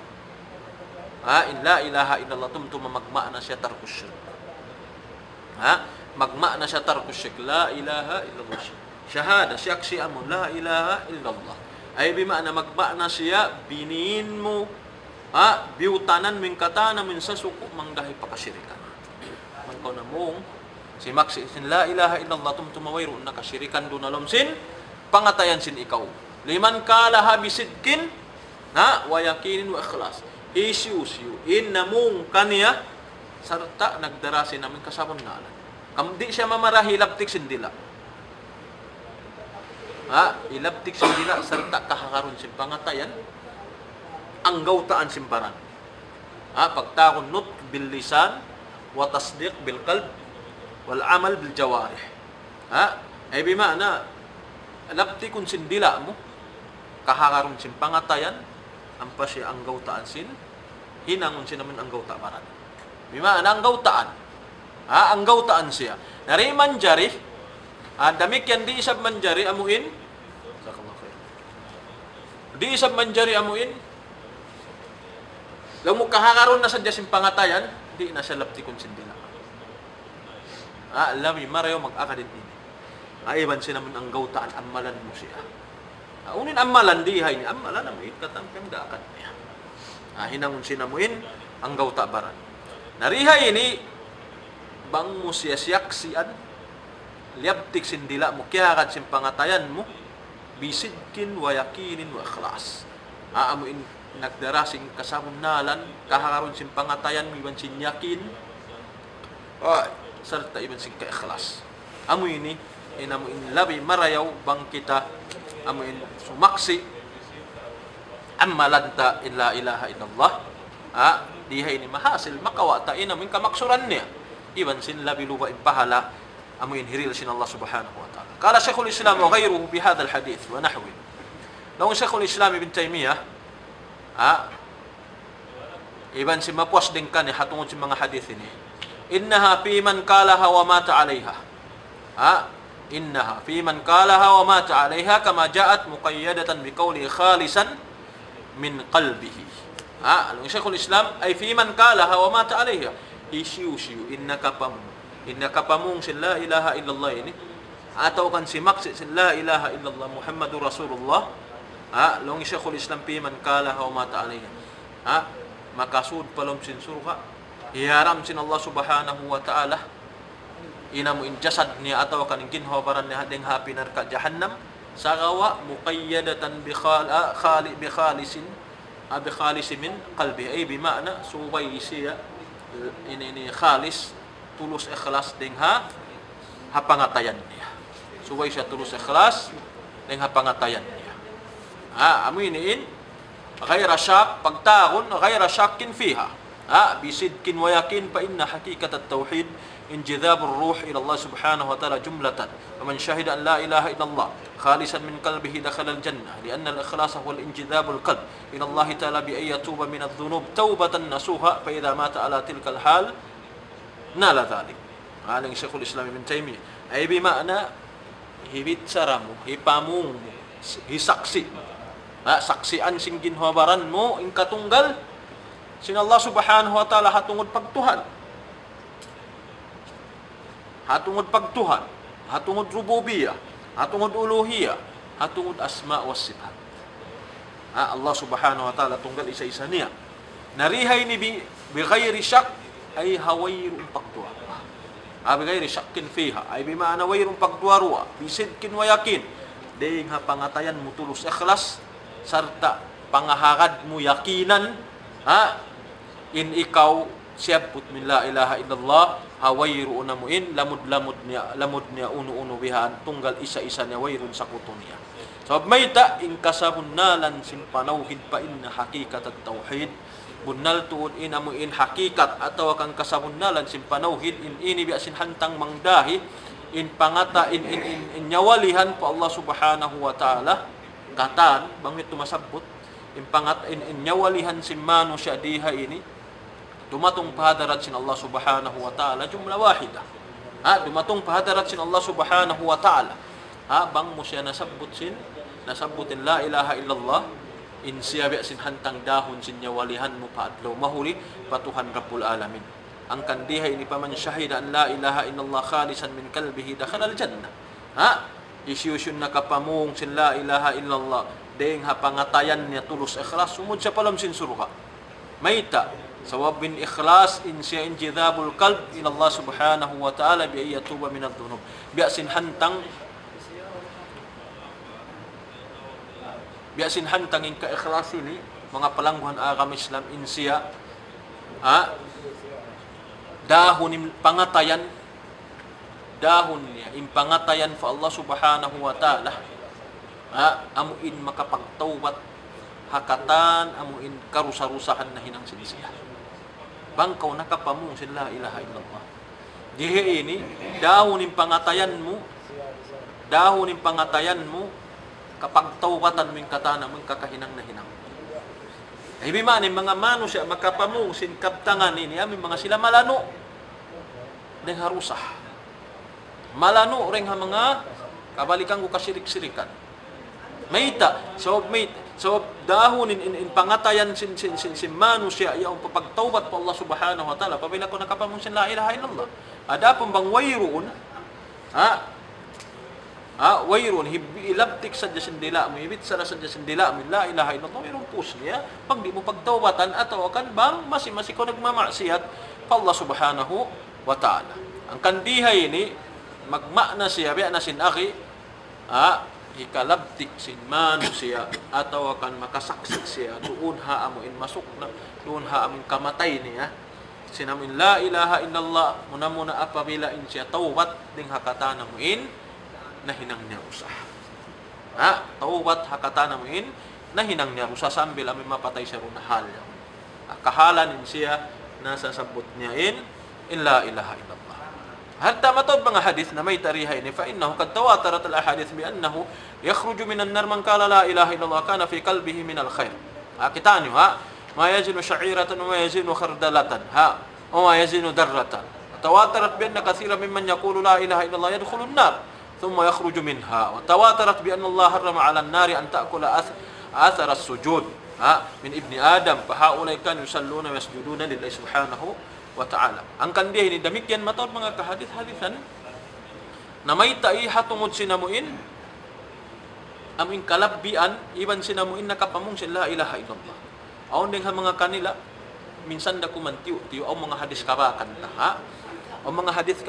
in la ilaha illallah tumtuma magma na siya tarkus syirk magma na siya tarkus syirk la ilaha illallah syahada siyaksi mo la ilaha illallah ay bimana magma na siya binin mo biutanan min katana min sasuko mangdahi pakasirikan man ko na mong si maksi sin la ilaha illallah tumtumawayro nakasirikan do nalom sin pangatayan sin ikaw liman kalaha bisidkin wa yakinin wa ikhlas isyu in namung kaniya sarta nagdarasi namin kasabon ngalan kamdi siya mamarahi labtik sin dila ilabtik sin dila sarta kahakaron sin pangatayan ang gawtaan simparan pagtakon nut bil lisan wa tasdiq bil qalb wal amal bil jawarih ay bimana labti kun sindila mo kahakaron sin pangatayan ampa siya ang gawtaan sin hinangon sin naman ang gawta baran bimana ang gawtaan ang gawtaan siya nariman jari damik yan di isab manjari amuin di isab manjari amuin lang mo kahakaron na sadya sin pangatayan di na siya labti kun sindila lami marayo mag-akadin ini. Iban siya naman ang gawtaan, amalan mo siya. Unin amalan, dihay ni amalan na mo, katangkang dakat niya. Hinangon siya namuin, ang gawta baran. Narihay ini bang mo siya siyaksian liabtik sindila mo kiyakat sin pangatayan mo bisidkin wa yakinin wa ikhlas. Aamuin nagdarasing kasamunalan kahakaron sin pangatayan mo iban sin yakin serta iban sin ka-ikhlas. Amu ini inamuin labi marayaw bang kita amuin sumaksi ammalanta illa ilaha illallah dihay ni mahasil makawata inamuin kamaksuran niya iban sin labi luba impahala amuin hiril sin Allah subhanahu wa ta'ala. Kala Syekhul Islam wa ghayruhu bihadha al-hadith wa nahwi. Lawan Syekhul Islam Ibn Taymiyah iban sin mapuas din kan hatungod sin mga hadith ini. Innaha fi man qalaha wa mata 'alayha. Innaha fi man qalaha wa mata 'alayha kama ja'at muqayyadatan biqawli khalisan min qalbihi. Ang Syekhul Islam ay fi man qalaha wa mata 'alayha. Isyu innaka pamung la ilaha illallah ini atau kan simaksi la ilaha illallah Muhammadur Rasulullah. Long Syekhul Islam fi man qalaha wa mata 'alayha. Makasud palom sin surga. Iharam sin Allah subhanahu wa ta'ala inamuin jasad niya ataw kaning ginhawaran niya deng hapi narka jahannam sagawa muqayyadatan bi khalisin min qalbi ay bima'na suway siya ini khalis tulus ikhlas deng hapangatayan niya suway siya tulus ikhlas deng hapangatayan niya amu iniin ghaira syak pagtagon ghaira syakin fiha bisidkin wa yakin fa inna haqiqat at-tauhid انجذاب الروح إلى الله سبحانه وتعالى جملة ومن شهد أن لا إله إلا الله خالصا من قلبه دخل الجنة لأن الإخلاص هو الانجذاب القلب إلى الله تعالى بأن يتوب من الذنوب توبة نصوحا فإذا مات على تلك الحال نال ذلك. قال شيخ الإسلام ابن تيمية أي بمعنى hibit saramu hipamung hisaksi saksian sing ginhabaran mo ing katunggal sin Allah subhanahu wa ta'ala hatungod pagtuhan hatungod rububiyah, hatungod uluhiyah, hatungod asma was sifat. Allah subhanahu wa ta'ala tunggal isa-isa niya. Narihay ni bi ghairi syak ay hawayrun pagduwa. Bi ghairi syakin fiha ay bima'ana wayrun pagduwa bisidkin wa yakin. Ding hapangatayan mo tulus ikhlas sarta pangahagad mo yakinan in ikaw siyabut min la ilaha illallah hawayru unamuin lamud niya unu bihan tunggal isa-isa niya wayrun sakuto niya. So mayta in kasabunnalan sin panawhid pa inna hakikat at tauhid bunnal tuun inamuin hakikat atau kang kasabunnalan sin panawhid in ini biasin hantang mangdahi in pangata in nyawalihan pa Allah subhanahu wa ta'ala katan bangit tumasabot in pangat in nyawalihan sin manusya diha ini dumatong pahadarat sin Allah subhanahu wa ta'ala jumla wahida. Dumatong pahadarat sin Allah subhanahu wa ta'ala. Bang mo siya nasabutin la ilaha illallah in siya sin hantang dahon sin nyawalihan mo paadlaw mahuli patuhan Rabbul Alamin. Ang kandihay ni paman syahida an la ilaha illallah khalisan min kalbihi dakhala al-jannah. Isyusyun nakapamung sin la ilaha illallah deng hapangatayan niya tulus ikhlas sumud sa palam sin surga. Mayta sawab bin ikhlas in siya injidhabul qalb ila Allah subhanahu wa ta'ala bi ayyatuba min adh-dhunub biasin hantang in ka-ikhlas ini mga palangguhan agama Islam in siya dahon in pangatayan niya in pangatayan fa Allah subhanahu wa ta'ala amuin makapagtawbat hakatan amuin karusa-rusahan na hinang sinisiya bangkaw nakapamung sin la ilaha illallah dihi ini dahon in pangatayan mo kapag tawbatan ming katana mong kakahinang na hinang ay bimani mga manusya makapamung sin kaptangan ini amin mga sila malano deng harusah malano ring ha mga kabalikan ko kasirik-sirikan mayta so dahon in pangatayan sin manusya yung papagtawbat pa Allah subhanahu wa ta'ala pabila ko nakapamung sin la ilaha illallah ada pong bang wayroon wayrun ilabtik sa sindila mo, ibit sa sindila mo, la ilaha illallah, wayrun pus niya, pag di mo pagtawatan, atau akan bang masing-masing ko nagmamaksiyat pa Allah subhanahu wa ta'ala. Ang kandihay ini, magmakna siya, biya na sinaki, ikalabtik sin mano siya, atau akan makasaksik siya, doon haamuin masuk na, doon haamuin kamatay niya, sinamin la ilaha illallah, muna apabila in siya tawbat, ding hakata namuin, na hinang niya usah. Tawbat hakata namuin, na hinang niya usah, sambil amin mapatay siya rin na hal. Kahalan siya, nasa sabot niya in la ilaha illallah. Hatta matod mga hadith na may tariha ini, fa innahu kad tawatarat al ahadith bi annahu yakhruju minan nar man qala la ilaha illallah kana fi qalbihi min al khair. Kita niyo ma yazinu sha'iratan wa yazinu khardalatan wa ma yazinu darratan. Tawatarat bi anna kathira mimman yaqulu la ilaha illallah yadkhulu an-nar thumma yakhruju minha. Wa tawatarat bi anna Allah harrama 'ala an-nari an ta'kula athar as-sujud min ibni Adam fa haulai kan yusalluna wa yasjuduna lillahi subhanahu wa ta'ala. Ang kandiya ini demikian matod mga kahadith-hadithan na may taiha tungod sinamuin aming kalabbian iban sinamuin nakapamong sila ilaha illallah. Aon ding mga kanila minsan da kumantiyo ang mga hadis kabakanta o mga hadis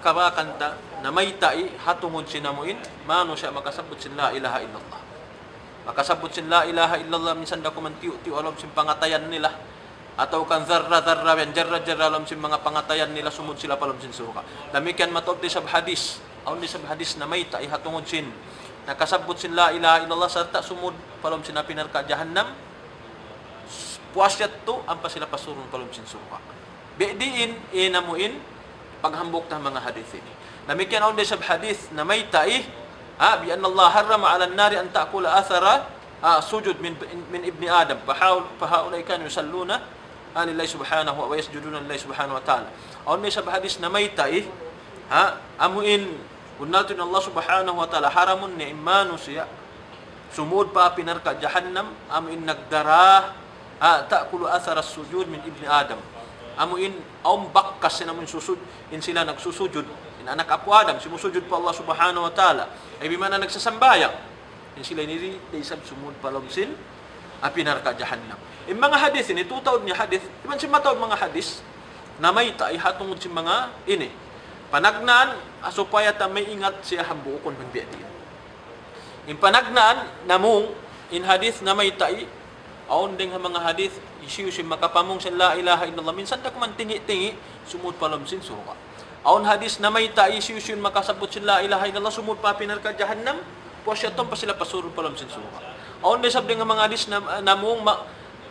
kabakanta na may taiha tungod sinamuin mano siya makasabot sila ilaha illallah. Makasabot sila ilaha illallah minsan da kumantiyo alam sin pangatayan nila atau kan zarra-zarra yan jarra-jarra alam sin mga pangatayan nila sumud sila palom sin suka. Damikian matod di sab hadis. Aun di sab hadis na may ta ihatungod sin nakasabot sin la ilaha illallah sarta sumud palom sin pinarka jahannam. Puasyat to ang pa sila pasurong palom sin suka. Bidiin inamuin paghambok ta mga hadis ini. Damikian aun di sab hadis na may ta bi anna Allah harrama 'ala an-nari an ta'kula athara sujud min ibni Adam fa haulai kan yusalluna lillahi subhanahu wa yasjuduna lillahi subhanahu wa ta'ala. Aun may sa hadis na may ta'i amuin unnatun Allah subhanahu wa ta'ala haramun ni imanu siya sumud pa pinarka jahannam amuin nagdara ta'kulu athara sujud min ibni Adam. Amuin aum bakkas namun susud in sila nagsusujud in anak apo Adam simusujud pa Allah subhanahu wa ta'ala ay bimana nagsasambayang in sila niri isab sumud palomsin pinarka jahannam. In mga hadis ini tutawd niya hadis iban si matawd mga hadis na may ta ihatungod si mga ini panagnaan supaya ta may ingat siya hambuokon man biati. In panagnaan namong in hadis na may tai aon ding mga hadis isiu si makapamong sa la ilaha illallah minsan ta man tingi-tingi sumud palomsin suka. Aon hadis na may ta isiu si makasabot si la ilaha illallah sumud pa pinarka jahannam puasyaton pa sila pasurong palom sin suka. Aon din sabdi nga mga hadis na namong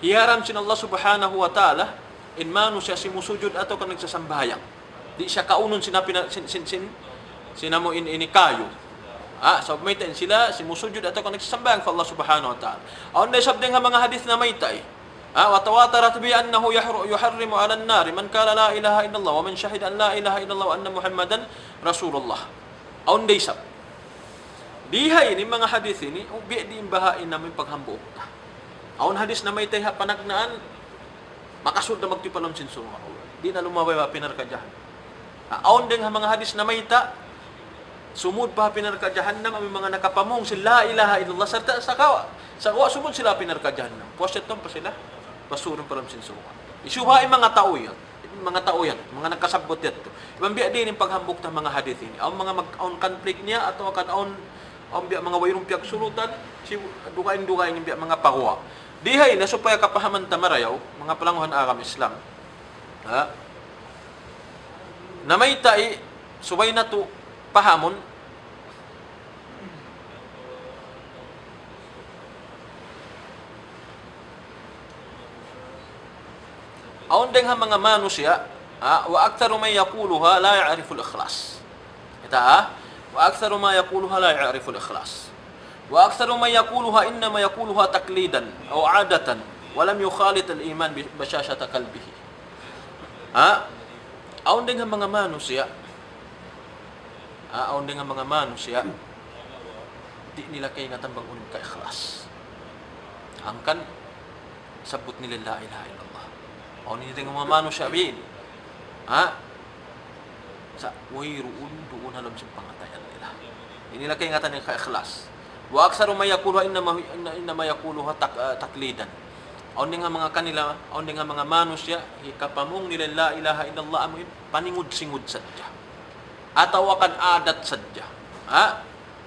hiyaram sin Allah subhanahu wa ta'ala in manu siya simusujud ato kan nagsasambayang. Di siya kaunon sinamo ini kayo. So may tayo sila simusujud ato kan nagsasambayang fa Allah subhanahu wa ta'ala. Aon din sabdi nga mga hadis na may tay wa tawatarat bi annahu yuharrimu 'ala an-nar man qala la ilaha illallah wa man shahida an la ilaha illallah wa anna muhammadan rasulullah. Aon din sab dihay ni mga hadis ini ubi di imbahain namin paghambok ta. Aun hadis na may tayha panagnaan makasud na magtipalom sin suka. Di na lumabay pa pinarka jahan. Aun ding mga hadis na may ta sumud pa pinarka jahannam ang mga nakapamong sila ilaha illallah sarta sa sumud sila pinarka jahannam. Puaseton pa sila pasurong palom sin suka. Isuha mga tao yan. Mga nakasabot dito. Ibang din yung paghambok ng mga hadis ini. Ang mga mag-on conflict niya atau kan ang mga wayrong piyak sulutan si dukain-dukain yung mga pakuha. Dihay na supaya kapahaman tamarayaw mga palanguhan agam Islam. Na may tai subay na to pahamon aon ding mga manusia wa aktharu man yaquluha la ya'rifu al-ikhlas. Wa aktharu ma yaquluha la ya'rifu al-ikhlas. Wa aktharu man yaquluha inma yaquluha taqlidan aw 'adatan wa lam yukhalit al-iman bi bashashati qalbihi. Aon ding mga manusia di nila kay ngatambang unim ka ikhlas. Hangkan sabot nila la ilaha illallah. Aon ni ding mga manusia bin sa wayruun doon alam sa pangatayan nila. Inilah kaingatan ng ka-ikhlas. Wa aksaru may yakuluha innama yakuluha taklidan. Aun nga mga kanila, aun nga mga manusya, ikapamong nila la ilaha illallah amuin paningud-singud sadya. Atawakan adat sadya.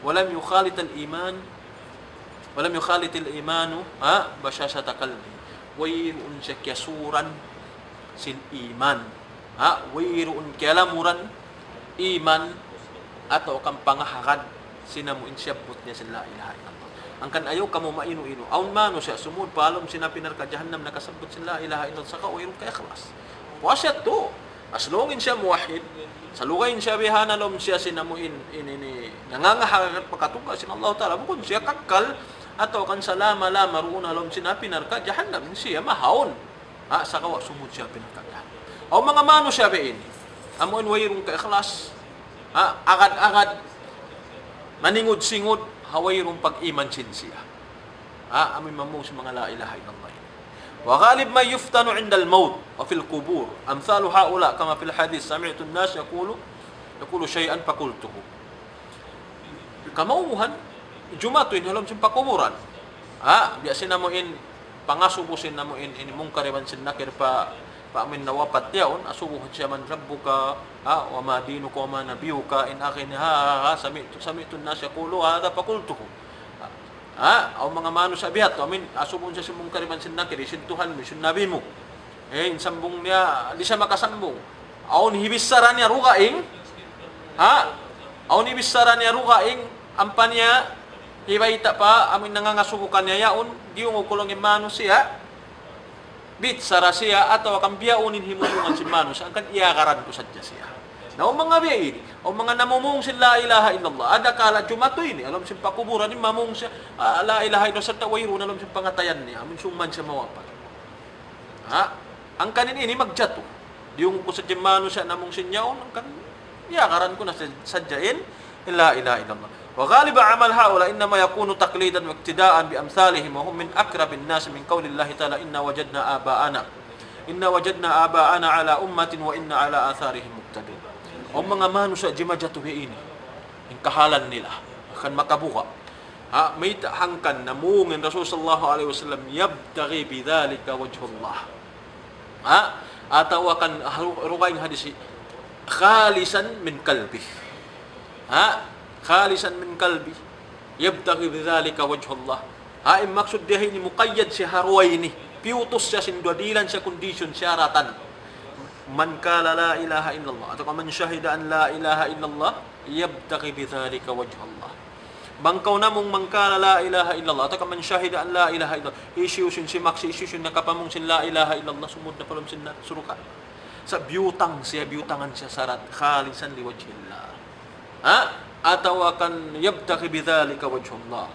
Walam yukhalit al-iman, walam yukhalit al-imanu, basyasata qalbi. Wayruun siya kyasuran sin iman. Wayruun kyalamuran iman atau kang pangahakad sinamuin siya put niya sin la ilaha illallah. Ang kan ayaw kamo mainu-inu. Aun mano siya sumud palom sinapinar ka jahannam nakasabot sin la ilaha illallah saka wayruun ka ikhlas. Wasya to. Aslongin siya muwahhid, salugayin siya bihana lom siya sinamuin ini nangangahakad pakatuga sin Allah Taala bukod siya kakkal atau kan salama-lama ruun alom sinapinar ka jahannam siya mahawon. Saka wa sumud siya pinakagyan. Aw mga mano siya bein. Amuin wayruun ka ikhlas. Agad-agad maningud-singud hawayrong pag-iman siya. Amin mamong sa mga la ilaha illallah. Wa ghalib ma yuftanu 'inda al-maut wa fil qubur. Amsalu haula kama fil hadith sami'tu an-nas yaqulu shay'an faqultuhu. Kamauhan jumatuin halom sa pakuburan. Biasa namuin pangasubusin namuin ini mungkariban sin nakir pa amin nawapat yaon asubuh siya man rabbuka wa ma dinuka wa ma nabiyuka in akin sami'tu an-nas yaqulu hadha faqultuhu. Aw mga mano sa bihat amin asubon siya sumong kariban sin nakir sintuhan mo sin nabi mo sambong niya di siya makasambong aon hibisaran niya rukaing aon hibisaran niya rukaing ampan niya hibaita pa amin nangangasubukan niya yaon giyong ukulong mano siya bit sara siya atau akan biyaunin himulungan sin mano sa kan iyakaran ko sadya siya. Now mga biyain, o mga namumung sin la ilaha illallah, ada kala jumato ini, alam sin pakuburan ni mamung siya, la ilaha illallah sa tawayro, alam sin pangatayan niya, amin suman siya mawapan. Ang kanin ini magjato, yung ko sa jimano siya namung sin yaon, ang kan iyakaran ko na sadyain, la ilaha illallah. Wa ghaliba amal haula innama yakunu taqlidan wa iktidaan bi amsalihim wa hum min aqrabin nas min qaulillahi ta'ala inna wajadna aba'ana ala ummatin wa inna ala atharihim muqtadun. O mga mano sa jimajatuhi ini yung kahalan nila akan makabuka may hangkan na mungin Rasul sallallahu alaihi wasallam yabtaghi bidhalika wajhullah ataw akan rukaing hadisi khalisan min kalbi khalisan min kalbi yabtaghi bidhalika wajhullah im maksud dia ini muqayyad si harway ini piutos siya sindwadilan siya condition syaratan man kala la ilaha illallah atau man syahida an la ilaha illallah yabtaghi bidhalika wajhallah. Bangkaw namong man kala la ilaha illallah atau man syahida an la ilaha illallah isyusin si maksi isyusin nakapamong sin la ilaha illallah sumud na palom sin surukan sa biutang siya biutangan siya sarat khalisan liwajhillah atau akan yabtaghi bidhalika wajhallah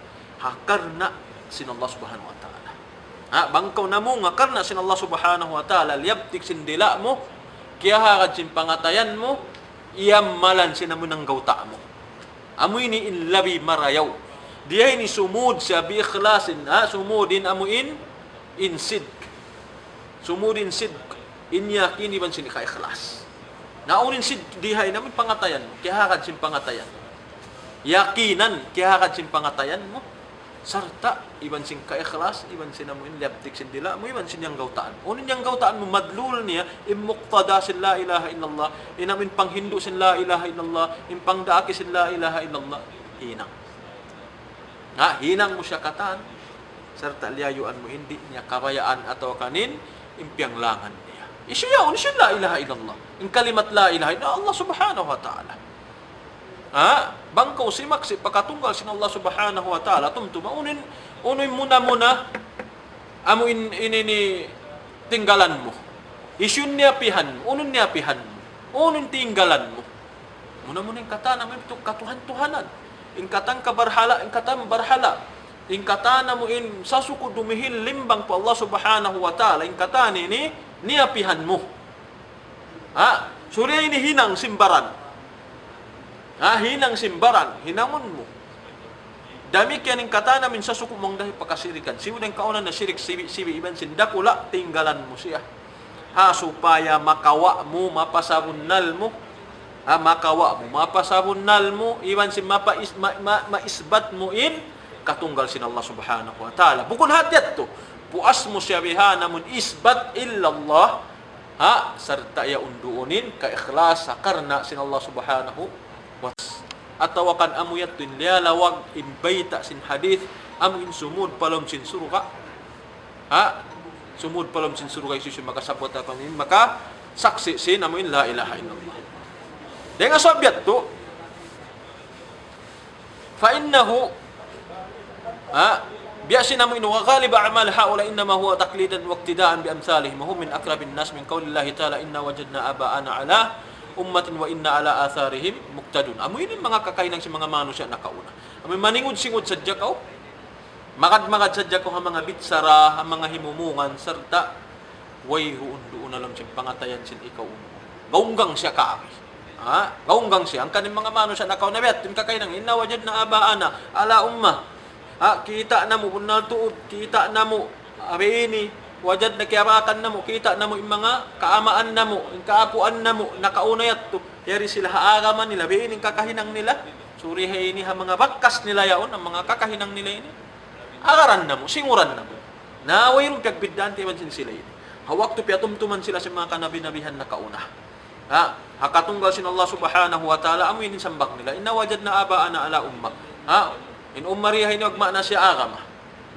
karna sin Allah subhanahu wa ta'ala bangkaw namong karna sin Allah subhanahu wa ta'ala liyabtik sin dila mo kaya hakad sin pangatayan mo, iyamalan sinamunang gauta mo. Amoy ni inlabi marayaw. Diya ini sumud siya bi ikhlasin, sumudin amuin in sidq. Sumudin sidq. Inyakini ban sin ka ikhlas. Naunin sidq dihay namin pangatayan mo, kaya hakad sin pangatayan. Yakinan, kaya hakad sin pangatayan mo. Sarta iban sin ka ikhlas, iban sin amuin labtik sin dila mo, iban sin yang gautaan. Unin yang gautaan mo madlul niya imuqtada sin la ilaha illallah, inamin panghindu sin la ilaha illallah, impangdaaki sin la ilaha illallah, hinang. Hinang mo siya katan. Sarta liyayuan mo hindi niya kabayaan atau kanin impiang langan niya. Isiyaon sin la ilaha illallah. In kalimat la ilaha illallah Allah subhanahu wa ta'ala. Bangkaw si maksi pagkatunggal sin Allah subhanahu wa ta'ala tumtuma unin muna amo ini tinggalan mo isyun niya pihan unin niya pihan mo unin tinggalan mo muna yung kata namin ito katuhan-tuhanan in katang kabarhala in katang barhala in kata na mo in sasuko dumihil limbang po Allah subhanahu wa ta'ala in kata niya pihan mo surya ini hinang simbaran hinang simbaran, hinangon mo. Dami kaya ning kata namin sa suko mong dahil pakasirikan. Siya yung kaunan na sirik sibi iban sindakula, tinggalan mo siya. Supaya makawa mo, mapasabunal mo. makawa mo, mapasabunal mo, iwan si maisbat mo in, katunggal sin Allah subhanahu wa ta'ala. Bukod hatyat to, puas mo siya biha namun isbat illallah, serta ya unduunin, ka-ikhlas, karna sin Allah subhanahu wa ta'ala. Atawakan amuyat tin lialawag imbayta sin hadith, amuin sumud palom sin suruka, sumud palom sin suruka isu makasabot apa min, maka saksi sin amuin la ilaha illallah. Dengan sabiat tu, fa innahu biasin amuin wa ghalib a'mal haula innama huwa taqlidan wa iqtida'an bi amsalihim hum min aqrabin nas min qaulillahi ta'ala inna wajadna aba'ana ala ummatin wa inna ala atharihim muqtadun. Amuin mga kakainang si mga manusia nakauna. Amuin maningud-singud sadya kaw, magad-magad sadya ko ang mga bitsara, ang mga himumungan, serta way ruun-doon alam siyang pangatayan sin ikaw. Gaunggang siya kaari. Gaunggang siya. Ang kaning mga manusia nakaunabet, yung kakainang, inna wajad na abaana, ala umma. Kita na mo, bunal tuod, kita na mo, ini, wajad na kiarakan na mo, kita na mo, yung mga kaamaan na mo, yung kaapuan na mo, nakaunayat to. Yari sila haagaman nila, biin yung kakahinang nila. Surihay ini, ha mga bakas nila yaon, ang mga kakahinang nila ini. Agaran na mo, singuran na mo. Naway rin piagbidaan, timan sila ini. Hawak to piatumtuman sila sa mga kanabi-nabihan na kauna. Hakatunggal sin Allah subhanahu wa ta'ala, amoy sambak nila. Inna wajad na abaana ala umma. In ummarihay ni wagma na siya agama.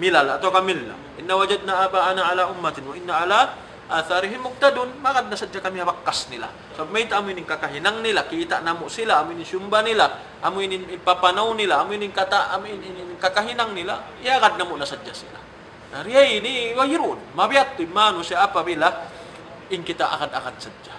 Milal atau kamilla. Inna wajad na abaana ala ummatin wa inna ala atharihim muqtadun. Makad na sadya kami habakas nila. So may amoy ning kakahinang nila, kita namo sila, amoy ning syumba nila, amoy ning ipapanaw nila, amoy ning kakahinang nila, iagad namo na sadya sila. Nariyay ini wahirun. Mabiyat mano siya apabila in kita akad-akad sadya.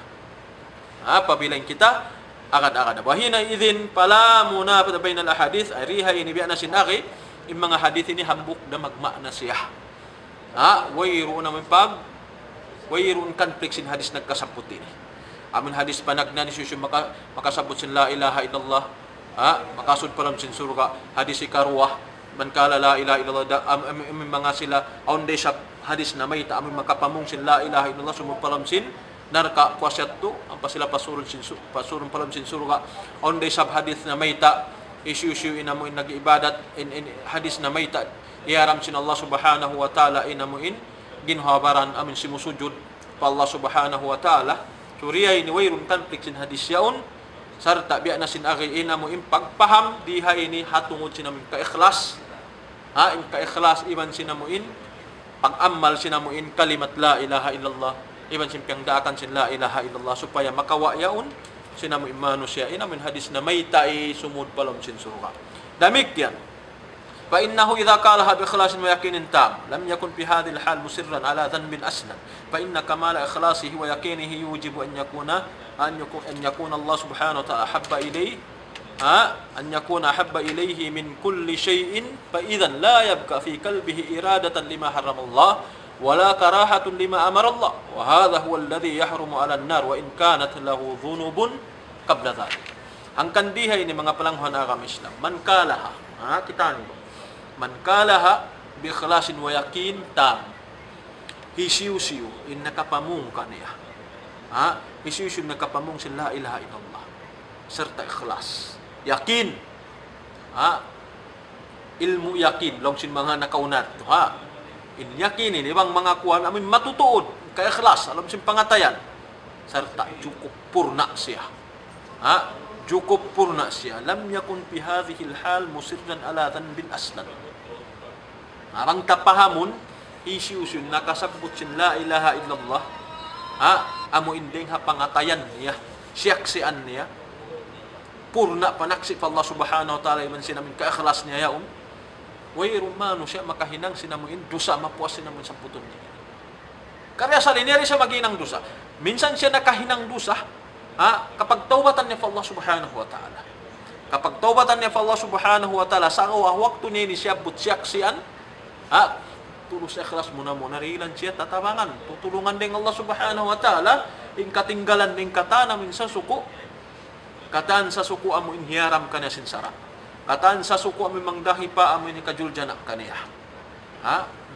Apabila kita akad-akad. Wahina idin pala muna patabay na hadith ay riha ini biya na sinaki yung mga hadith ini hambuk na magmana siya. Wayro naman wayroon conflict sin hadith nagkasabot ini. Amin hadith panagna ni Susu makasabot sin la ilaha illallah. Makasud palam sin surga. Hadith ikarwah man kala la ilaha illallah amin mga sila on day sa hadith na may ta amin makapamong sin la ilaha illallah sumud palam sin narka kuasyat tu apa sila pasurun palam sin surga on day sab hadith na mayta issue inamo in nag-ibadat in hadith na mayta iaram sin Allah subhanahu wa ta'ala inamuin ginhabaran amin simusujud pa Allah subhanahu wa ta'ala suriyay ni wayrun conflict sin hadith yaon sarta biya na sin agi inamo in pagpaham diha ini hatungod sinamin ka-ikhlas in ka-ikhlas iban sinamuin pag-ammal sinamuin kalimat la ilaha illallah iban simpyang daakan sin la ilaha illallah supaya makawa yaon sinamu imano siya inamin hadis na may ta'i sumud palom sin surga. Damik yan. Fa innahu idha qalaha bi ikhlasin wa yaqinin tam lam yakun fi hadhihi al-hal musirran ala dhanbin aslan fa inna kamala ikhlasihi wa yaqinihi yujibu an yakuna Allah subhanahu wa ta'ala habba ilayhi an yakuna habba ilayhi min kulli shay'in fa idhan la yabqa fi qalbihi iradatan lima harrama Allah ولا كراهة لما أمر الله وهذا هو الذي يحرم على النار وإن كانت له ذنوب قبل ذلك. Ang kandihay ni mga palanghuan agama Islam man kalaha kita nito man kalaha bi ikhlasin wa yaqin tam hisiu in nakapamung kaniya hisiu nakapamung sin la ilaha illallah serta ikhlas yakin ilmu yakin long sin mga nakaunat in yakinin ibang mga kuwan amin matutuod kay ikhlas alam sin pangatayan serta cukup purna siya cukup purna siya lam yakun fi hadhihi alhal musirran ala dhanbin aslan arang tapahamun isiusun nakasabot sin la ilaha illallah amo indeng ha pangatayan niya siyaksian niya purna panaksi pa Allah subhanahu wa ta'ala iman sinamin ka ikhlas niya yaon way rumano siya makahinang sinamuin dusa mapuas sinamuin sa puton niya. Karya sa lineri siya maginang dusa. Minsan siya nakahinang dusa kapag taubatan niya pa Allah subhanahu wa ta'ala. Kapag taubatan niya pa Allah subhanahu wa ta'ala sa waktu niya ni siya butsyaksian tulus ikhlas muna rilan siya tatabangan. Tutulungan din Allah subhanahu wa ta'ala in katinggalan din kata namin sa suko. Kataan sa suko amo inhiyaram ka na sinsara. Kataan sa suko amin mangdahi pa amin ni kajuljanak kaniya.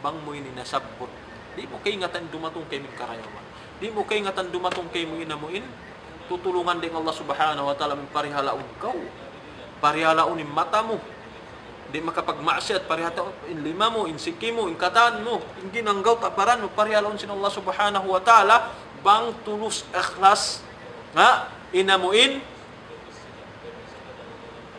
Bang mo ini nasabot. Di mo kay ngatan dumatong kay min karayawan. Di mo kay ngatan dumatong kay mo inamuin tutulungan din Allah subhanahu wa ta'ala parihalaon kau. Parihalaon in mata mo. Di makapagmaksiyat, parihalaon in lima mo, in siki mo, in kataan mo, in ginanggaw taparan mo, parihalaon sin Allah subhanahu wa ta'ala, bang tulus ikhlas, nga, inamuin,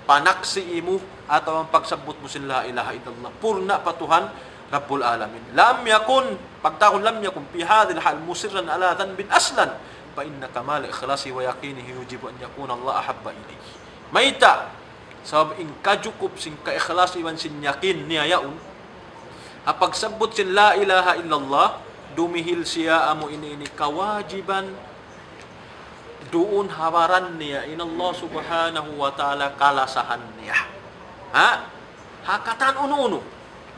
panaksi mo, atau ang pagsabot mo sin la ilaha illallah. Purna patuhan, Rabbul Alamin. Lam yakun, pagtakon lam yakun, fi hadhil hal musirran ala dhanbin aslan, fa inna kamal ikhlasi wa yaqinihi yujibu an yakuna Allah ahabba ilayhi. Maita, sabab in kajukup sin ka-ikhlas iwan sin yakin niya yaun, apag sabot sin la ilaha illallah, dumihil siya amo ini kawajiban, doon hawaran niya in Allah subhanahu wa ta'ala kalasahan niya. Hakatan uno-uno,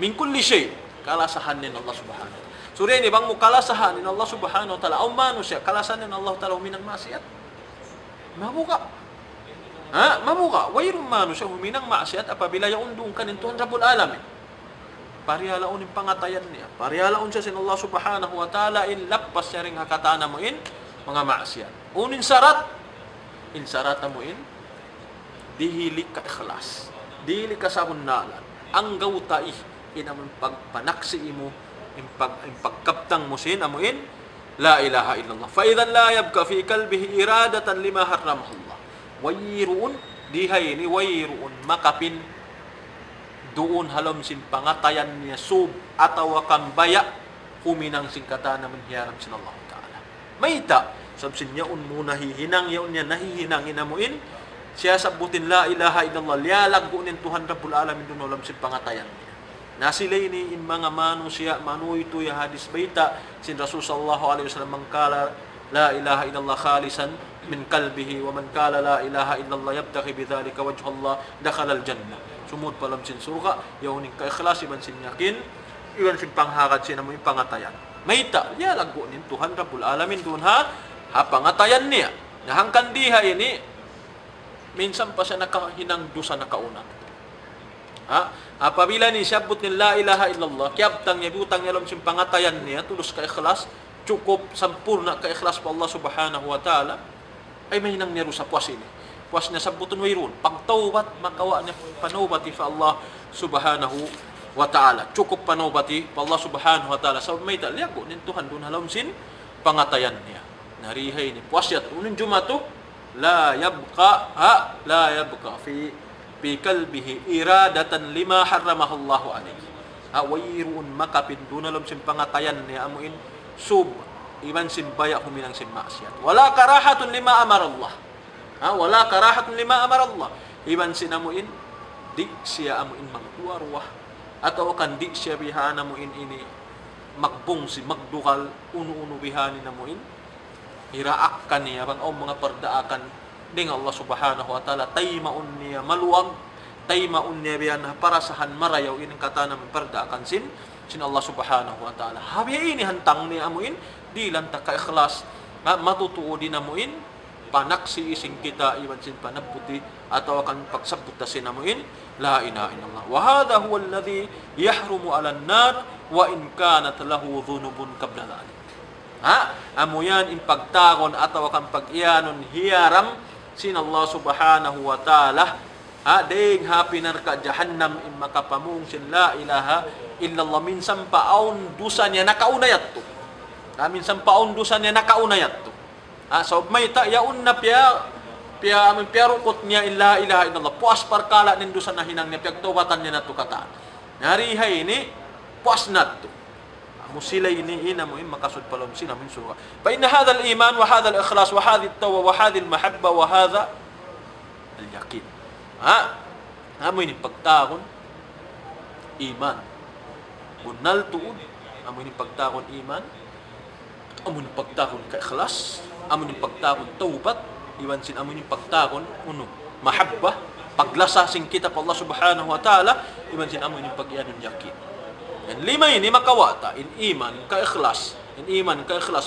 min kulli shay, kalasahan niya Allah subhanahu wa ta'ala. Suri ini bang mo kalasahan niya Allah subhanahu wa ta'ala, o mano siya, kalasahan niya Allah ta'ala huminang maksiat. Mabuka. Mabuka. Wayroon mano siya huminang maksiat apabila yaon doon kanin Tuhan Rabbul Alamin. Parihalaon yung pangatayan niya. Parihalaon siya sin Allah subhanahu wa ta'ala in lapas siya rin hakatana mo in mga maksiat. Unin sarat. In sarat mo in dihilik ka ikhlas. Dihilik ka sa hunnalan. Ang gawtai inamang pagpanaksi mo in pagkaptang mo sin amuin la ilaha illallah. Fa idan la yabka fi kalbihi iradatan lima harramahullah. Wayruun dihay ni wayruun makapin doon halom sin pangatayan niya sub atawa kambaya huminang singkata naman hiyaram sin Allah Ta'ala. Mayta, sabsin yaon muna hihinang yaon niya nahihinang inamuin, siya sabutin la ilaha illallah, lialaggunin Tuhan Rabbul Alamin doon halom sin pangatayan niya. Nasilay ni in mga manu siya, manu ito ya hadis baita, sin Rasul sallallahu alaihi wasallam mangkala la ilaha illallah khalisan min kalbihi wa man kala la ilaha illallah yabtaghi bidhalika wajha Allah dakhala al-jannah. Sumud palam sin surga, yauning ka-ikhlas iban sin yakin, iban sin panghakat sin amoy pangatayan. Mayta, ya lagu nin Tuhan Rabbul Alamin doon ha pangatayan niya. Nahangkan diha ini, minsan pa siya nakahinang dusa nakauna. Apabila ni syabut ni la ilaha illallah, kiabtang niya, butang niya alam sin pangatayan niya, tulus ka-ikhlas, cukup sampurna ka-ikhlas pa Allah subhanahu wa ta'ala, ay may nang niya sa puas ini. Puas niya sabuton wayrun. Pagtawbat, makawa niya panawbati fa Allah subhanahu wa ta'ala. Cukup panawbati fa Allah subhanahu wa ta'ala. Sa may talyago, nin Tuhan doon halom sin pangatayan niya. Narihay ni puas yat. Unang jumato, la yabqa fi kalbihi iradatan lima harramahullahu alayhi. Wayrun makapin doon halom sin pangatayan niya. Amuin sub, iban sin baya huminang sin maksiat. Wala karahatun lima amar Allah. Wala karahatun lima amar Allah. Iban sinamuin, di siya amuin magduarwah. Atau kan di siya bihan amuin ini magbong si magdukal unu-unu bihani namuin. Iraak ka niya bang mga pardaakan ding Allah subhanahu wa ta'ala taymaun niya maluwag. Taymaun niya bihan parasahan marayaw inang kata naman pardaakan sin Allah subhanahu wa ta'ala. Habi ini hantang niya amuin, di lang ta ka-ikhlas, matutuo din amuin, panaksi ising kita, iwan sin panabuti, atau akan pagsabot ta sinamuin, la ilaha illallah. Wa hadha huwa alladhi yahrumu ala an-nar, wa in kanat lahu dhunubun qabla dhalik. Amo yan, in pagtagon, atau akan pag-iyanon, hiyaram, sin Allah subhanahu wa ta'ala, ding hapinar ka jahannam, in makapamung sin la ilaha illallah, minsan paon dusa niya nakaunayat to. Minsan paon dusa niya nakaunayat to. So may ta yaun na rukot niya illa ilaha illallah. Puas parkala nin dusa na hinang niya pagtawatan niya na to kata. Narihay ini puas na to. Musila ini ina mo makasud palom sina min surga. Fa inna hadha al-iman wa hadha al-ikhlas wa hadhihi at-tawba wa hadhihi al-mahabba wa hadha al-yaqin. Amo ini pagtagon iman. Unal tuod, amo ni pagtakon iman, amo ni pagtakon ka-ikhlas, amo ni pagtakon taubat, iwan sin amo ni pagtakon mahabba, paglasa sing kita pa Allah subhanahu wa ta'ala, iwan sin amo ni pag-iyanon yakin. Yan lima ini makawata, in iman, ka-ikhlas,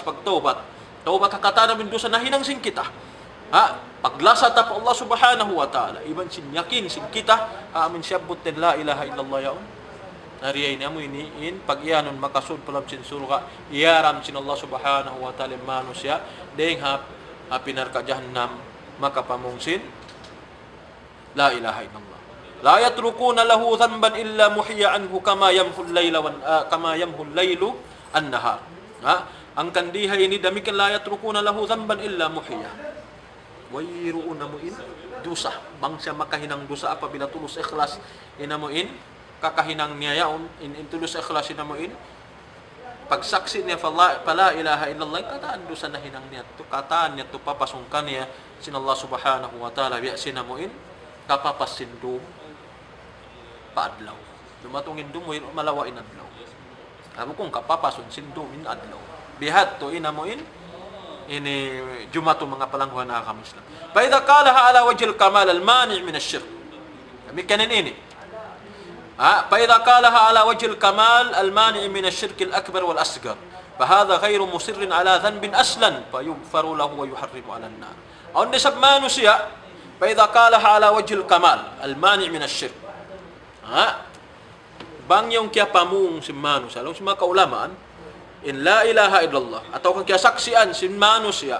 pagtaubat, taubat kakata namin doon sa nahinang sing kita. Paglasa ta pa Allah subhanahu wa ta'ala, iwan sin yakin sing kita, amin siyabot din la ilaha illallah yaon. Nariyay niya mo iniin, pag-iyanon makasud palab sin surga, iyaram sin Allah subhanahu wa ta'ala manusya, deng apinar ka jahannam maka pamungsin la ilaha illallah. La yatrukuna lahu dhanban illa muhiya anhu kama yamhu al-lailu an-nahar. Ang kandihay ini damikan la yatrukuna lahu dhanban illa muhiya. Wayruuna muin dusa bangsa makahinang dusa apabila tulus ikhlas inamuin kakahinang niya yaon in tulus ikhlas inamuin pagsaksi niya pala ilaha illallah kataan dusa na hinang niya to kataan niya to papasungkan niya sin Allah subhanahu wa ta'ala biya sinamuin kapapasindu paadlaw dumatungin dumoy malawain adlaw amo kung kapapasun sindu min adlaw bihat to inamuin ini jumatu mga palangguhan na Islam. Fa idza qalaha ala wajhil kamal al mani' min asy-syirk. Demikian ini. Fa idza qalaha ala wajhil kamal al mani' min asy-syirk al akbar wal asghar. Fa hadha ghairu musirrin ala dhanbin aslan fa yughfaru lahu wa yuharrimu ala an-nar. Aw nisab manusia fa idza qalaha ala wajhil kamal al mani' min asy-syirk. Bang yung kaya pamung si manusia, lalu semua kaulamaan in la ilaha illallah atau kung kaya saksian sin manusia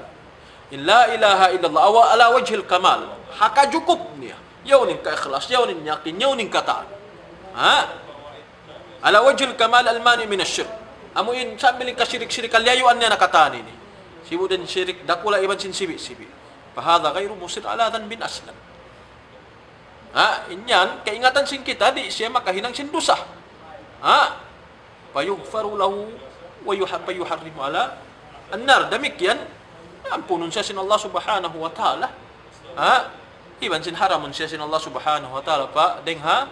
in la ilaha illallah awa ala wajhil kamal haka cukup niya yaunin ka ikhlas yaunin yakin yaunin kataan ala wajhil kamal almani min asyirk amuin sambil ka syirik-syirik kalyayuan niya nakataan ini sibu din syirik dakula iban sin sibi-sibi fahadha ghairu musir ala dhanbin aslan inyan kaingatan sin kita di siya makahinang sin dosa payughfaru lahu wa yuharrimu ala an-nar demikian ampunun siya sin Allah subhanahu wa ta'ala iban sin haramun siya sin Allah subhanahu wa ta'ala pa dengha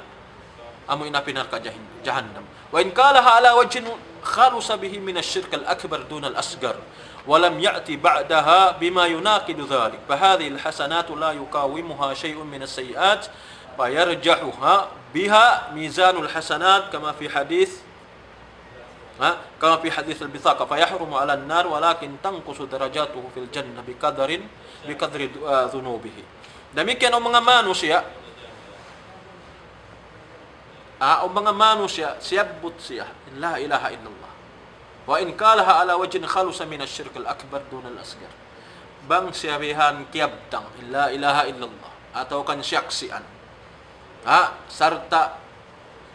amu inapinar ka jahannam wa in qalaha ala wajhin khalusa bihi min asy-syirk al-akbar dun al-asghar wa lam ya'ti ba'daha bima yunaqidu dhalik fa hadhihi al-hasanatu la yuqawimuha shay'un min as-sayyi'at fa yarjahuha biha mizanul hasanat kama fi hadits kama fi hadits al-bithaqa fa yahrumu 'ala an-nar walakin tanqusu darajatuhu fil jannah biqadri dhunubihi. Demikian ang mga manusia siyabut siya in la ilaha illallah wa in qalaha ala wajhin khalusa min asy-syirk al-akbar dun al-asghar. Bang siyabihan kiyabtang in la ilaha illallah atau kan syaksian sarta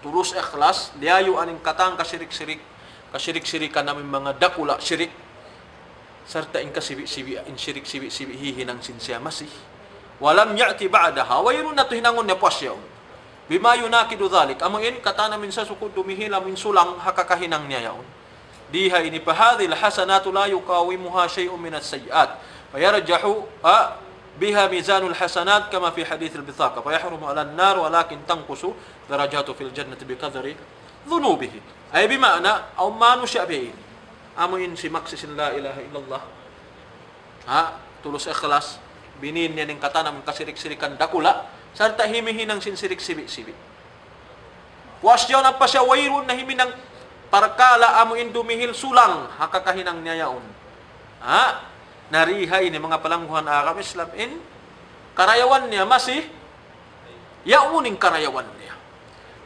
tulus ikhlas liayu aning katang kasyirik-syirikan namin mga dakula syirik sarta in kasibi-sibi in syirik-sibi hihinang sinsya masih walam ya'ti ba'daha wa yurun natu hinangon niya pasyaw bima yunakidu dhalik amuin kata namin sa sukod dumihila min sulang hakakahinang niya yaon diha ini pahadhil hasanatu la yuqawimuha shay'un min as-sayyi'at wa yarjahu biha mizanul hasanat kama fi hadits al-bithaqa fa yahrumu 'ala an-nar walakin tanqusu darajatu fil jannati biqadri dhunubihi. Ay bimana aw manusia biin amuin si maksisin la ilaha illallah tulus ikhlas binin niya ning katana ng kasirik-sirikan dakula sarta himihinang sin sirik-sibi-sibi wasyaw na pa siya wayrun na himinang parkala amuin dumihil sulang hakakahinang niyayaon narihay ni mga palangguhan Arab Islam in karayawan niya masih yauning karayawan niya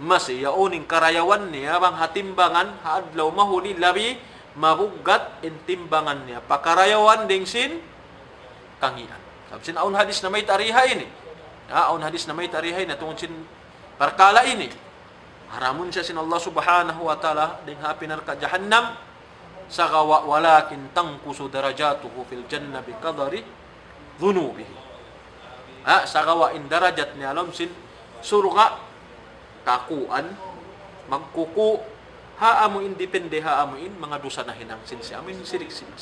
masih yauning karayawan niya bang hatimbangan hadlaw mahuli labi mabugat in timbangan niya pakarayawan ding sin kangian sabsin aun hadis na may tarihay ini aun hadis na may tarihay na tungod sin parkala ini haramun siya sin Allah subhanahu wa ta'ala ding hapinar ka jahannam sagawa walakin tangkusu darajatuhu fil jannah biqadri dhunubihi sagawa in darajat niya alam sin surga kakuan magkuku haamuin depende haamuin mga dosa na hinang sinsi amin sirik sibi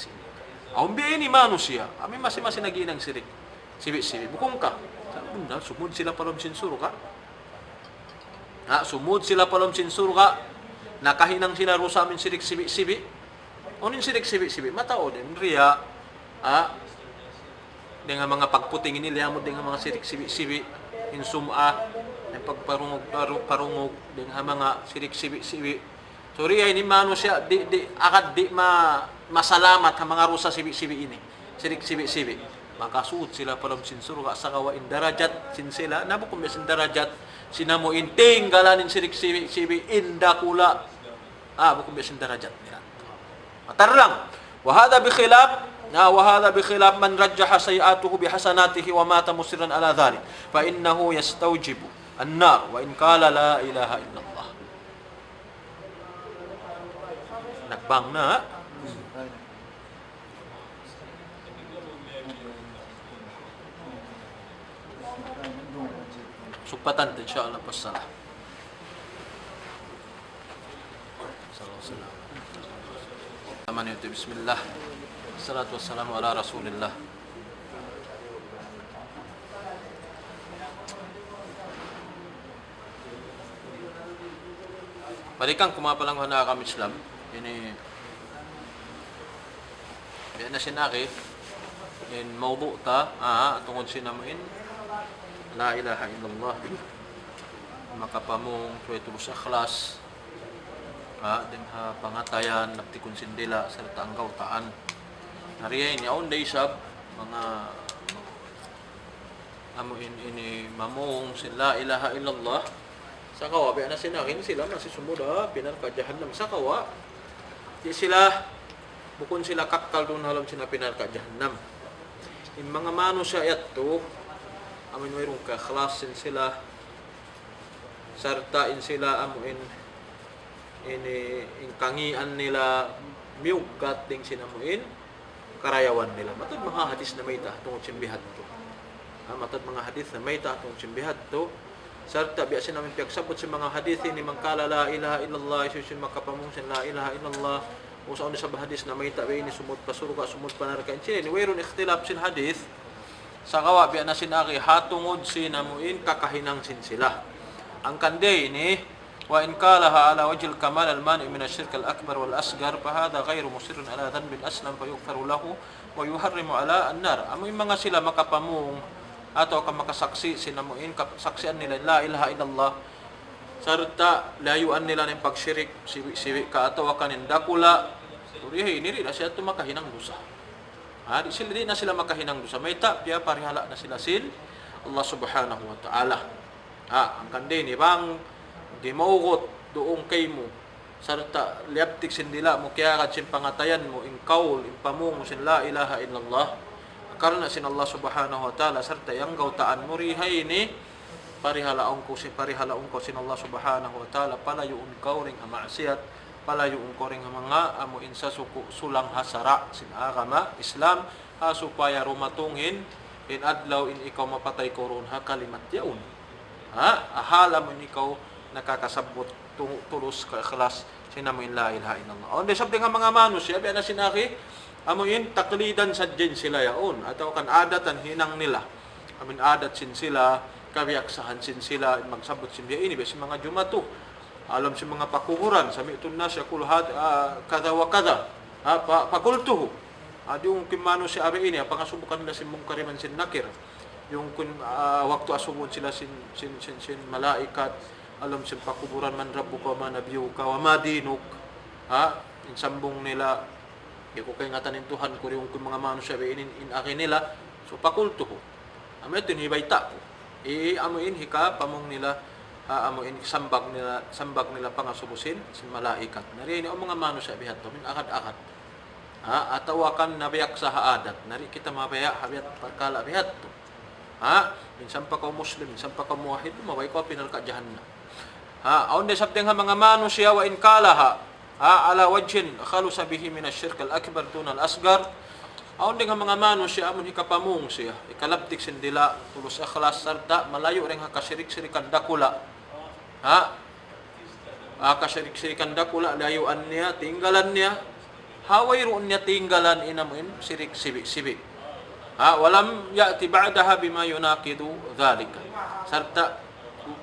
aun biya ini manusia amin masih naginang sirik sibi bukong ka bunda sumud sila palom sin surga sumud sila palom sin surga nakahinang sila rusa amin sirik sibi onin sirik sibi matao din riya dengan mga pagputing ini liamod dengan mga sirik sibi in sum'a pagparungog dengan mga sirik sibi so riya ini manusia di masalamat ang mga rusa sibi ini sirik sibi maka suud sila palom sin surga sa kawain darajat sin sila nabukum sin darajat sinamo inting galanin sirik sibi indakula bukum sin darajat nila matar lang wa hada bi khilaf وهذا بخلاف من رجح سيئاته بحسناته ومات مصرا على ذلك فإنه يستوجب النار وإن قال لا إله إلا الله. Nagbang na. Supatan insyaAllah passalah. Bismillah. Assalatu wassalamu ala Rasulillah. Balikan kumapalang hana kami Islam. Ini na sinaki in mawdu ta tungod sinamuin la ilaha illallah makapamong tulus akhlas din ha pangatayan naptikon sindila serta ang gautaan nariya ini aon day sab mga amuin ini mamong la ilaha illallah sa kawa na sinakin sila nasisumuda pinar ka jahannam sa kawa di sila bukun sila kakkal doon halam sila pinar ka jahannam in mga manusia ito amin mayroong kakhlasin sila sarta in sila amuin ini kangian nila miugat ding sinamuin karayawan nila matod mga hadis na may ta tungod simbihat to matod mga hadis na may ta tungod simbihat to sarta biya namin piyagsabot sa mga hadis ni mangkala la ilaha illallah isusin makapamungsin la ilaha illallah usaon sa hadis na may ta ini sumud pasurga sumud panarka ini wayron ikhtilaf sin hadis sa kawa biya na sinaki hatungod sinamuin kakahinang sin sila ang kanday ini wa in qalaha ala wajhil kamal al mani min ash-shirk al akbar wal asghar fa hadha ghayru musirrin ala dhanbin aslam fa yughfaru lahu wa yuharrimu ala an-nar amoy mga sila makapamung atau ka makasaksi sinamuin kasaksian nila la ilaha illallah sarta layuan nila ng pagsyirik siwi ka ataw kanin dakula urihi niri na siya makahinang dusa di na sila makahinang dusa may ta biya parihala na sila sin Allah subhanahu wa ta'ala ang kande ni bang di maugot doong kay mo sarta liaptik sindila mo kaya kad sin pangatayan mo in kaul in pamung sin la ilaha illallah karena sin Allah subhanahu wa ta'ala sarta yang gautaan mo rihay ni parihalaon ko sin Allah subhanahu wa ta'ala palayuon ka ring maksiat palayuon ko ring mga amo insa suku sulang hasara sin agama Islam supaya rumatungin in adlaw in ikaw mapatay ko ron ha kalimat yaun ahala mo ikaw nakakasabot tulus ka ikhlas sinamuin la ilaha illallah on de sabde nga mga manusia biya na sinaki amuin taklidan sa din sila yaon ataw kan adatan hinang nila amin adat sin sila kabiaksahan sin sila magsabot sin biya ini besi mga jumato alam si mga pakuhuran sami itun na siya kulhad kada wa kada pakultuhu yung kimano si abi ini pangasubukan nila sin mungkariman sin nakir yung kun waktu asubon sila sin malaikat alam sin pakuburan man rabbuka man nabiyuka wa madinuk in sambong nila ko kay ngatanin Tuhan ko yung mga manusia in akin nila so pakulto ko amo ito ni baita ko amuin hika pamong nila amuin sambag nila pangasubusin sin malaikat nari ni o mga manusia bihat to min akad-akad atawakan nabiyak sa haadat nari kita mabaya habiat perkala bihat to minsan pa ka muslim minsan pa ka muwahhid maway ko pinal ka jahannam aun de sabdeng ha mga manusia wa in kalaha ala wajhin khalusa bihi min ash-shirk al-akbar dun al-asghar aun ding mga manusia amon hikapamung siya ikalabtik sindila tulus ikhlas sarta malayo ring hakasirik-sirikan dakula kasyirik-sirikan dakula layuan niya tinggalan niya haway roon niya tinggalan inamuin sirik sibi walam ya'ti ba'daha bima yunaqidu dhalika sarta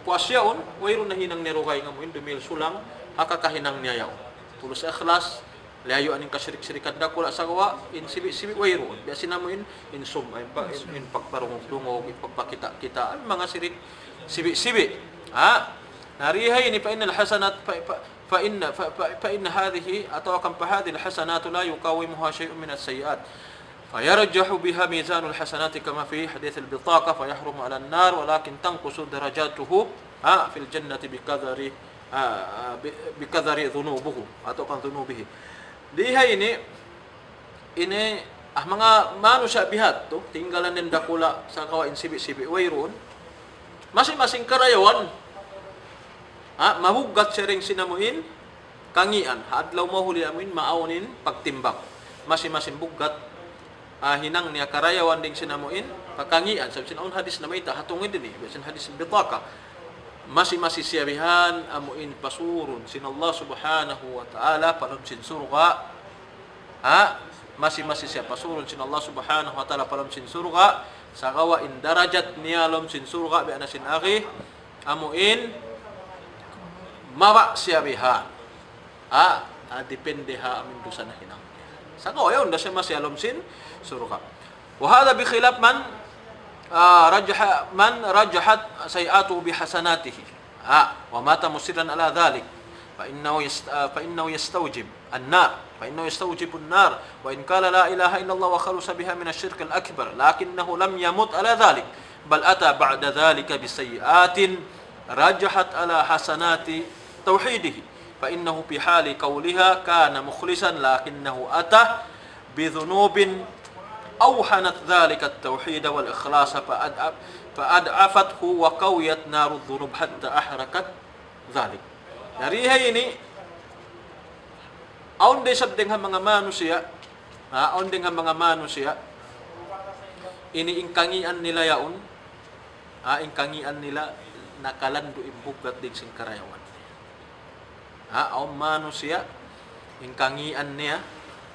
kuasyaon wayron na hinang nirugay ngamuin dumil sulang hakakahinang niya yaw tulus ikhlas layo aning kasyirik-sirikan dakula sa gawa in sibi wayron biya sinamuin in sum in pagparungog-dungog in pagpakita-kita ang mga sirik sibi narihay ni fa innal hasanat fa inna hadhihi atawakam fa hadhihi alhasanat la yuqawimuha shay'un min as-sayyi'at فيرجح بها ميزان الحسنات كما في حديث البطاقة فيحرم على النار ولكن تنقص درجاته في الجنة بقدر ذنوبه atau kan ذنوبه. Liha ini mga manusia bihat to, tinggalan din dakula sa kawain sibi-sibi wayron, masing-masing karayawan, mahugat siya ring sinamuin, kangian, hadlaw mahuli amin, maaunin, pagtimbak. Masing-masing bugat, hinang niya karayawan ding sinamuin, pagkangian. Sabi sinaun hadis na may hatungin din bisan hadis bitaka. Masing-masing siyabihan, amuin pasurun, sinallah subhanahu wa ta'ala, palon sin surga, masing-masing siya pasurun, sinallah subhanahu wa ta'ala, palon sin surga, sa kawain darajat niya lom sin surga, biana sin aki, amuin, mawa siyabihan. Depende ha amin dosa na hinang. Sa kawain, dasa masyalom sin surga. Wahada bikhilap man, رجحت سيئاته بحسناته ومات مصرا على ذلك فإنه يستوجب النار وإن قال لا إله إلا الله وخلص بها من الشرك الأكبر لكنه لم يمت على ذلك بل أتى بعد ذلك بسيئات رجحت على حسنات توحيده فإنه في حال قولها كان مخلصا لكنه أتى بذنوب أوحنت ذلك التوحيد والإخلاص فأدعفته وقويت نار الذنوب حتى أحرقت ذلك. Nariha ini aon de sabdeng ha mga manusia, ini ingkangian nila yaon, ingkangian nila nakalando imbugat din sing karayawan. Aon manusia ingkangian niya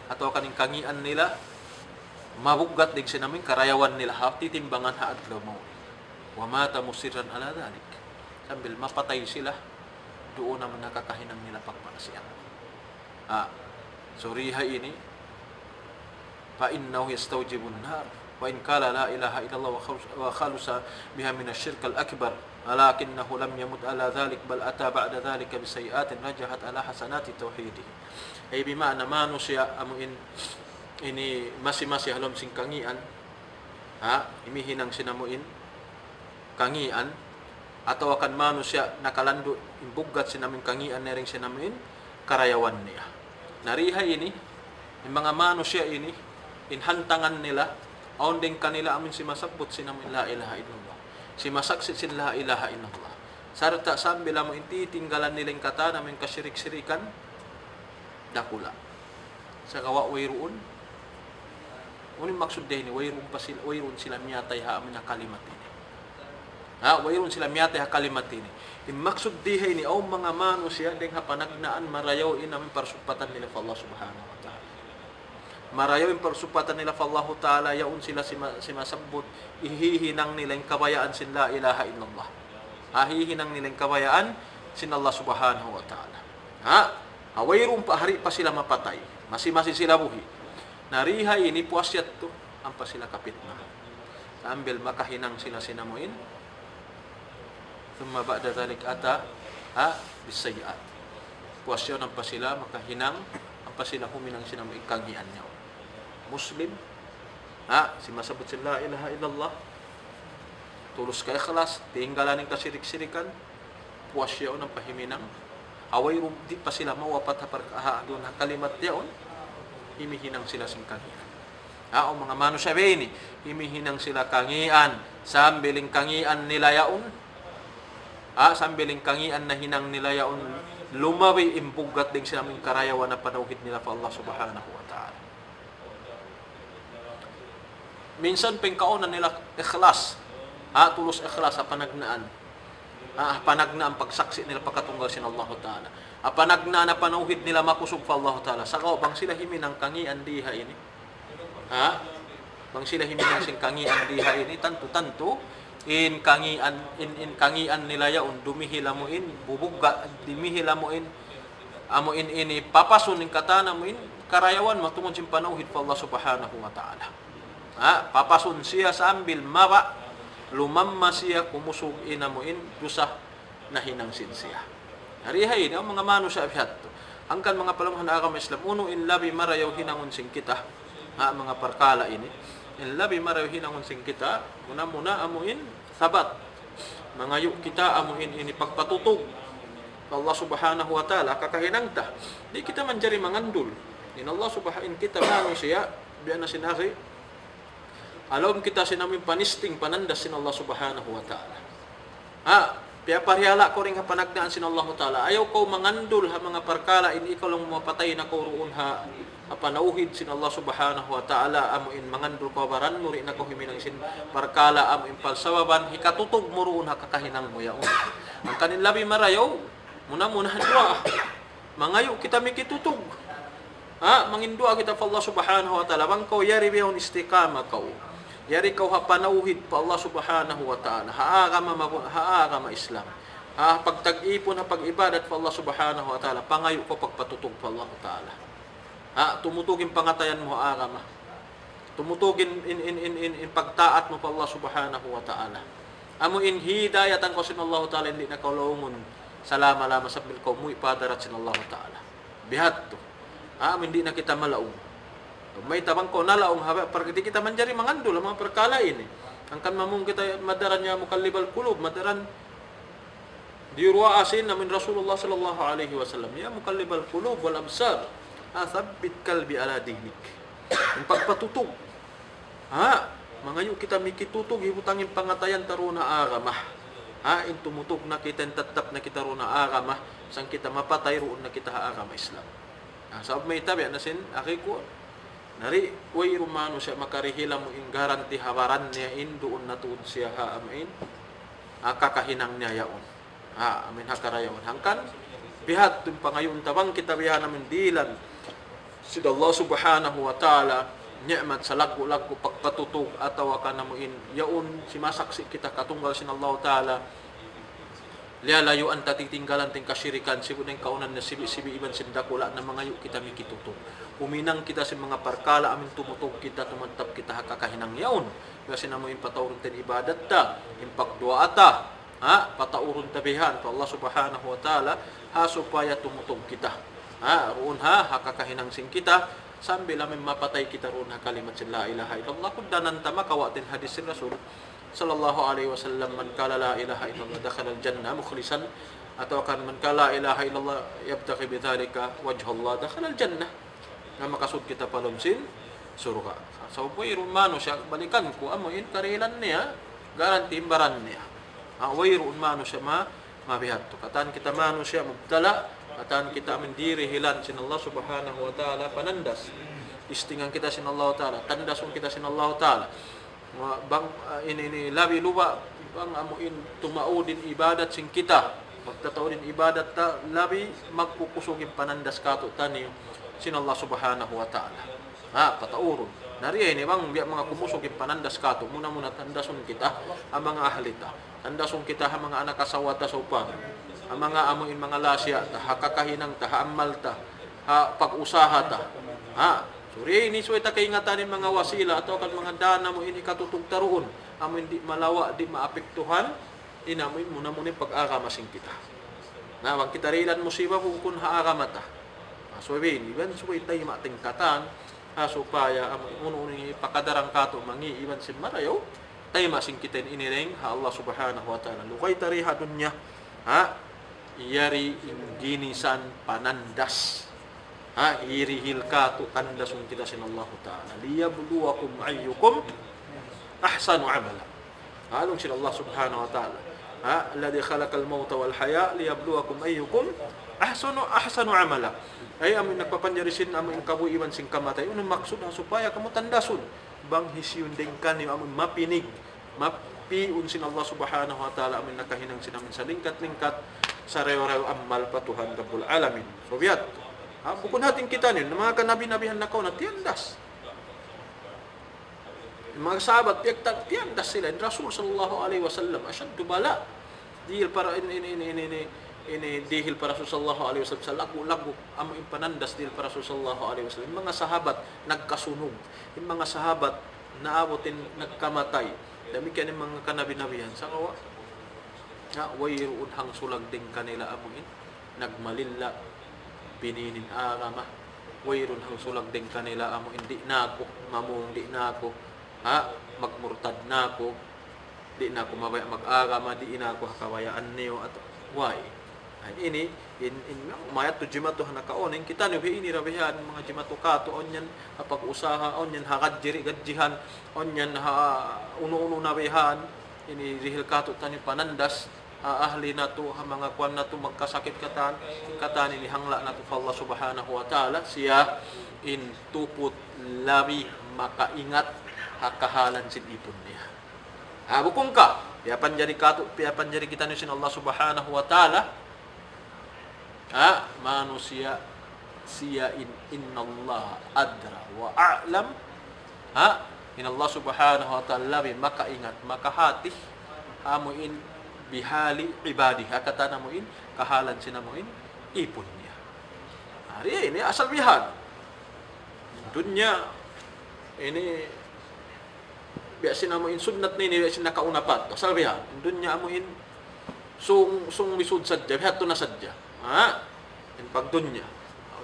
atau kan ingkangian nila mabugat din sinamin karayawan nila titimbangan haadlaw mo. Wa mata musiran ala dhalik. Sambil mapatay sila, doon naman nakakahinang nila pagpanasiyan. Suriha ini fa innahu yastawjibun nar wa in qala la ilaha illallah wa khalusa biha min asy-syirk al-akbar lakinnahu lam yamut ala dhalik bal ata ba'da dhalika bi sayiatin rajahat ala hasanati tauhidih. Ay bima'na manusia amuin ini masih halom sing kangian, imihinang sinamuin kangian atau akan manusia nakalando imbugat sinamin kangian nering sinamin karayawan niya. Nariha ini yung mga manusia ini inhantangan nila aon din kanila amin simasabot sinamin la ilaha illallah, simasaksit sin la ilaha illallah. Sarta sambila mo intitinggalan nilang kata namin kasirik-sirikan dakula sa kawa wayroon. Unin maksud din wayron sila miyatay ha amin na kalimat ini. Wayron sila miyatay ha kalimat ini. Maksud dihay ni aw mga manusia ding ha panagnaan marayaw in amin parsupatan nila fa Allah subhanahu wa ta'ala. Marayaw in parsupatan nila fa Allah ta'ala yaun sila simasabot ihihinang nila yung kabayaan sin la ilaha illallah. Hihinang nila yung kabayaan sin Allah subhanahu wa ta'ala. Wayron pa hari pa sila mapatay. Masi sila buhi. Nariha ini puasyat to ampa sila kapit na. Sambil makahinang sila sinamuin. Thumma ba'da dhalik ata bisayiat. Puasyaw ampa sila makahinang ampa sila huminang sinamuin kangian niya. Muslim si masabot sila la ilaha illallah. Tulus ka ikhlas, tinggalan ng kasirik-sirikan. Puasyaw ng pahiminang. Away di pa sila mawapat doon na kalimat yaon. Himihinang sila sing kangian. O mga manusia ini, himihinang sila kangian, sambiling kangian nila yaon. Sambiling kangian na hinang nila yaon, lumawi imbugat din sila ng karayawan na panauhid nila pa Allah subhanahu wa ta'ala. Minsan pengkaonan nila ikhlas, tulus ikhlas sa panagnaan. Panagnaan pagsaksi nila pagkatunggal sin Allah ta'ala. Panagna na panauhid nila makusog fa Allah ta'ala. Saka bang sila himinang kangian diha ini. Bang sila himinang sing kangian diha ini tanto in kangian nila yaon dumihila mo in bubugga dimihila mo in amuin ini papasun ning katana mo in karayawan matungod sin panauhid fa Allah subhanahu wa ta'ala. Papasun siya sambil mawa lumamma siya kumusog inamuin dusah na hinangsin siya. Harihay ang mga manusia abhat. Angkan mga palamuhan agama Islam uno in labi marayaw hinangon sing kita. Mga parkala ini. In labi marayaw hinangon sing kita. Muna amuin sabat. Mga yuk kita amuin ini pagpatutog. Allah subhanahu wa ta'ala kakahinang ta. Di kita manjari mangandul. In Allah subhanahu kita manusia biya na sinaki, alom kita sinamin panisting panandas sin Allah subhanahu wa ta'ala. Piya parihala ko rin ha panagdaan sin Allah ta'ala. Ayaw ko mangandul ha mga perkala, ini ikaw lang mapatay na ko roon ha panauhid sin Allah subhanahu wa ta'ala, amuin mangandul ko baran mo rin ako himinang sin perkala, amuin palsawaban, hikatutog mo roon ha kakahinang mo yaon. Ang kanin labi marayaw, muna-munahan dua, mangayo kita mikitutog. Mangindua kita pa Allah subhanahu wa ta'ala, bang ko yari biyong istikama kau. Yari kau ha panauhid pa Allah subhanahu wa ta'ala. Haagama Islam. Pagtag-ipon ha pag-ibadat pa Allah subhanahu wa ta'ala. Pangayo ko pagpatutog pa Allah ta'ala. Tumutugin pangatayan mo haagama. Tumutugin in pagtaat mo pa Allah subhanahu wa ta'ala. Amo in hidayatan ko sin Allah ta'ala, hindi na kaulungon. Salama-lama sa bil ko mo ipadarat sin Allah ta'ala. Bihat to. Hindi na kita malaong. May tabang ko nalaong haba para kita manjari mangandul mga perkala ini. Ang kan mamung kita madaran niya mukallibal qulub, madaran diruwa asin namin Rasulullah sallallahu alaihi wasallam, ya mukallibal qulub wal absar, thabbit qalbi ala dinik. Ang pagpatutog. Mangayo kita mikitutog hibutangin pangatayan taruna agamah. In tumutog na kita tatap na kita runa agamah, sang kita mapatay roon na kita agama Islam. Saab may tabi na sin akiko. Nari, way rumano siya makarihila mo yung garanti hawaran niya doon natuod siya amin. Kakahinang niya yaon. Amin hakarayaon. Hangkan, bihat yung pangayon tabang kita bihan namin dilan. Sida Allah subhanahu wa ta'ala, ni'mat sa lagu-lagu pagpatutog atawa ka namuin yaon simasaksi kita katunggal sin Allah ta'ala. Lialayo ang tatitinggalan ting kasyirikan, sibuneng kaunan na sibi-sibi iban sindakula na mga yu kita mikitutog. Uminang kita sa mga parkala, amin tumutog kita, tumantap kita hakakahinang yaon. Kasi na mo yung patawurun tin ibadat ta, yung pagdua ata, patawurun tabihan, pa Allah subhanahu wa ta'ala, supaya tumutog kita. Roon hakakahinang sing kita, sambil amin mapatay kita roon kalimat sin la ilaha illallah, kudanan tama kawatin hadis sin Rasul sallallahu alaihi wasallam, man kala la ilaha illallah dakhala al-jannah mukhlisan, atau kan man kala la ilaha illallah yabtaghi bidzalika wajha Allah dakhala al-jannah, na makasud kita palumsin surga. So po irumano siya balikan ko amoin karilan niya garanti imbaran niya. Wayro mano siya mabihat to. Katan kita mano siya mubtala, katan kita mendiri hilan sin Allah subhanahu wa ta'ala panandas. Istingan kita sin Allah ta'ala, tandasun kita sin Allah ta'ala. Bang ini labi lupa bang amuin tumaudin ibadat sing kita magtataudin ibadat ta labi magpukusugin panandas kato tani sin Allah subhanahu wa ta'ala. Pataurun nariya ini bang biya mga kumusugin panandas kato muna tandasun kita ang mga ahlita, tandasun kita ang mga anak kasawata sa upan, ang mga amuin mga lasya ta hakakahinang ta haamal ta pag-usaha ta suri ini suway ta kaingatanin mga wasila atau kan mga dana mo ini katutog taruon amo hindi malawa di maapektuhan inamoy muna pag-agamasing kita. Wag kita rilan musiba kung haagamata. So iban suway tayo matingkatan supaya amo ni pakadarang kato mangi iban sin marayo tayo masing kita inireng Allah subhanahu wa ta'ala. Lukay tariha dunya iyari inginisan panandas. Irihil ka tu tandasun kita sin Allah ta'ala liyabluwakum ayyukum ahsanu amala. Along sin Allah subhanahu wa ta'ala alladhi khalaqal mauta wal haya liyabluwakum ayyukum ahsanu amala. Ay amin nagpapanjarisin amin kabuiman sing kamatay unang maksud supaya kamu tandasun bang hisyun ding kan amin mapinig mapiun sin Allah subhanahu wa ta'ala amin nakahinang sinamin sa lingkat-lingkat sa rew-rew amal patuhan Rabbul Alamin. So biyat bukod natin kita niyo, mga kanabi-nabihan na ko na tiyandas. Yung mga sahabat, tiyandas sila. Yung Rasul sallallahu alaihi wasallam, asyaddu bala. Dihil para, dihil para Rasul sallallahu alaihi wasallam, sa lagu-lagu, amo yung panandas dihil para Rasul sallallahu alaihi wasallam. Yung mga sahabat, nagkasunog. Yung mga sahabat, naabotin, nagkamatay. Damikian yung mga kanabi-nabihan. Sa kawa, wayroon hang sulag din kanila amuin, nagmalilla, pininin agama, wayron hang sulag din kanila amo hindi na ako mamung di na ako magmurtad na ako di na ako mabaya mag-agama di na ako hakawayaan niyo at why Ini in umayat to jimatu hanakaonin kita ni ini rabihan mga jimatu kato onyan apag usaha onyan hakad jiri gadjihan onyan ha uno-uno nabihan ini rihil kato tani panandas ahli nato ha mga kwan nato magkasakit katan ini hangla nato fa Allah subhanahu wa ta'ala siya in tuput labi makaingat hakahalan sin ipon niya. Bukong ka piapan jari kita ni sin Allah subhanahu wa ta'ala manusia siya innallaha adra wa a'lam inallah subhanahu wa ta'ala makaingat makahati hamuin bihali ibadi hakata namuin kahalan sinamuin ipon niya. Hari ini asal bihan dunya ini biasa namuin sunnat ni biasa nakaunapat asal bihan dunya amuin sung misud sadya bihat to na sadya in pagdunya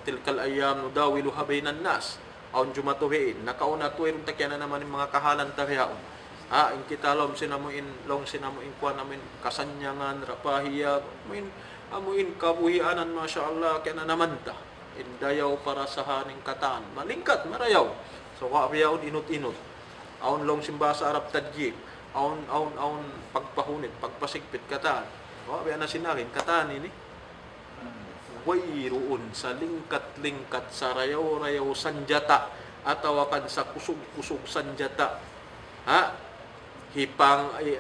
tilkal ayyam nudawiluha bainan nas aun jumatuhin nakauna tuwirun takyana naman yung mga kahalan tahiyaon in kita lom sinamuin kuan namin kasanyangan rapahiya amuin kabuhianan masyaallah kaya na naman ta indayaw para sa haning katan malingkat marayaw so kabiyaon inut-inut aun long simbasa arab tadjib aun pagpahunit pagpasigpit katan kabiya na sinakin katan ini wayruun sa lingkat-lingkat sa rayaw-rayaw sanjata atau akan sa kusog-kusog sanjata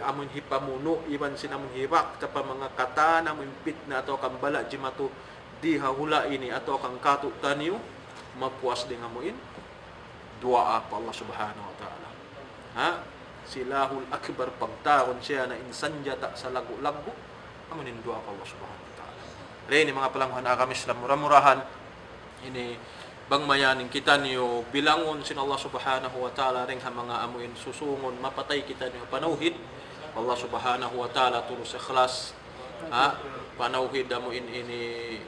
amun hipamuno iban sinamun hirak tapa mga kata namun pitna atau kambala jimatu dihahula ini atau kang katu taniu mapuas dengan muin dua apa Allah subhanahu wa ta'ala silahul akbar pagtaron siya na insanjata sa lagu-lagu amunin dua apa Allah subhanahu ini mga palanghan agama Islam murah-murahan ini bang mayaning kita niyo bilangon sin Allah subhanahu wa ta'ala ring ha mga amuin susungon mapatay kita niyo panauhid Allah subhanahu wa ta'ala tulus ikhlas panauhid amuin ini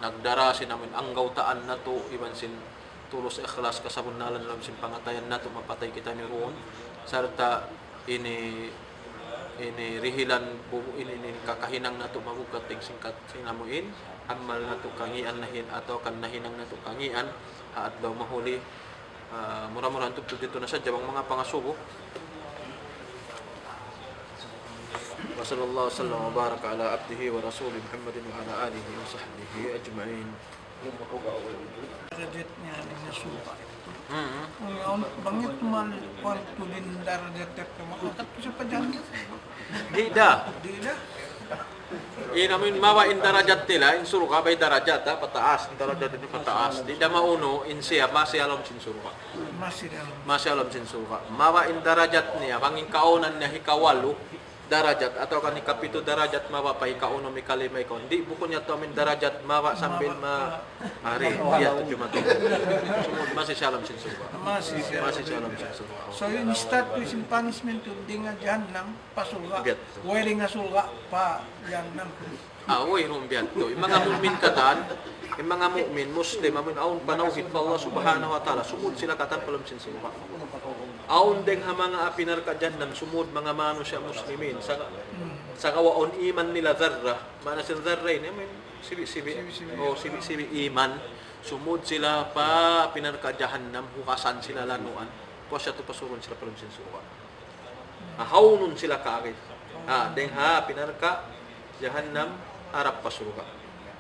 nagdara sin amuin anggaw taan nato iban sin tulus ikhlas kasabunalan lam sin pangatayan nato mapatay kita niyo roon sarta ini rihilan ini kakahinang nato mabukat ting singkat sinamuin amal nato kangian nahin atau kan nahinang nato kangian at daw mahuli murah-murah tugtog dito na sadya mga pangasubo wa sallallahu sallam wa baraka ala abdihi wa rasulih Muhammadin wa ala alihi wa sahbihi ajma'in. Darajat niya na supa. Ngayon, bangit man kwarto din darajat ka makakat ko sa padyan. Di da. Inamin mawa in darajat nila, in suruka bay darajat pataas, in darajat ni pataas. Di da mauno in siya masih alam sin suruka. Masih alam sin suruka. Mawa in darajat niya, banging kaunan niya hikawalu darajat atau kan ikapito darajat mawa pa ikauno mi kalima ikon. Di buko niya to min darajat mawa sambil hari dia tujuh mati. Masih alam sin suruka. Masih alam sin suruka. So yung start with yung punishment yung di nga jahannam pasulga. Wearing nga sulga pa jahannam. Wayrum biyan to. Yung mga mu'min katan, yung mga mu'min, Muslim, amin aun panawhid pa Allah subhanahu wa ta'ala, sumud sila katan palam sin suruka. Aun deng ha mga apinar ka jahannam, sumud mga mano siya muslimin. Sa kawaon iman nila dharra, mana sin dharra ini, sibi iman, sumud sila pa apinar ka jahannam, hukasan sila lanuan. Po siya to pasurun sila palam sin suruka. Haunun sila kaagay. Deng ha apinar ka jahannam arap pasurga.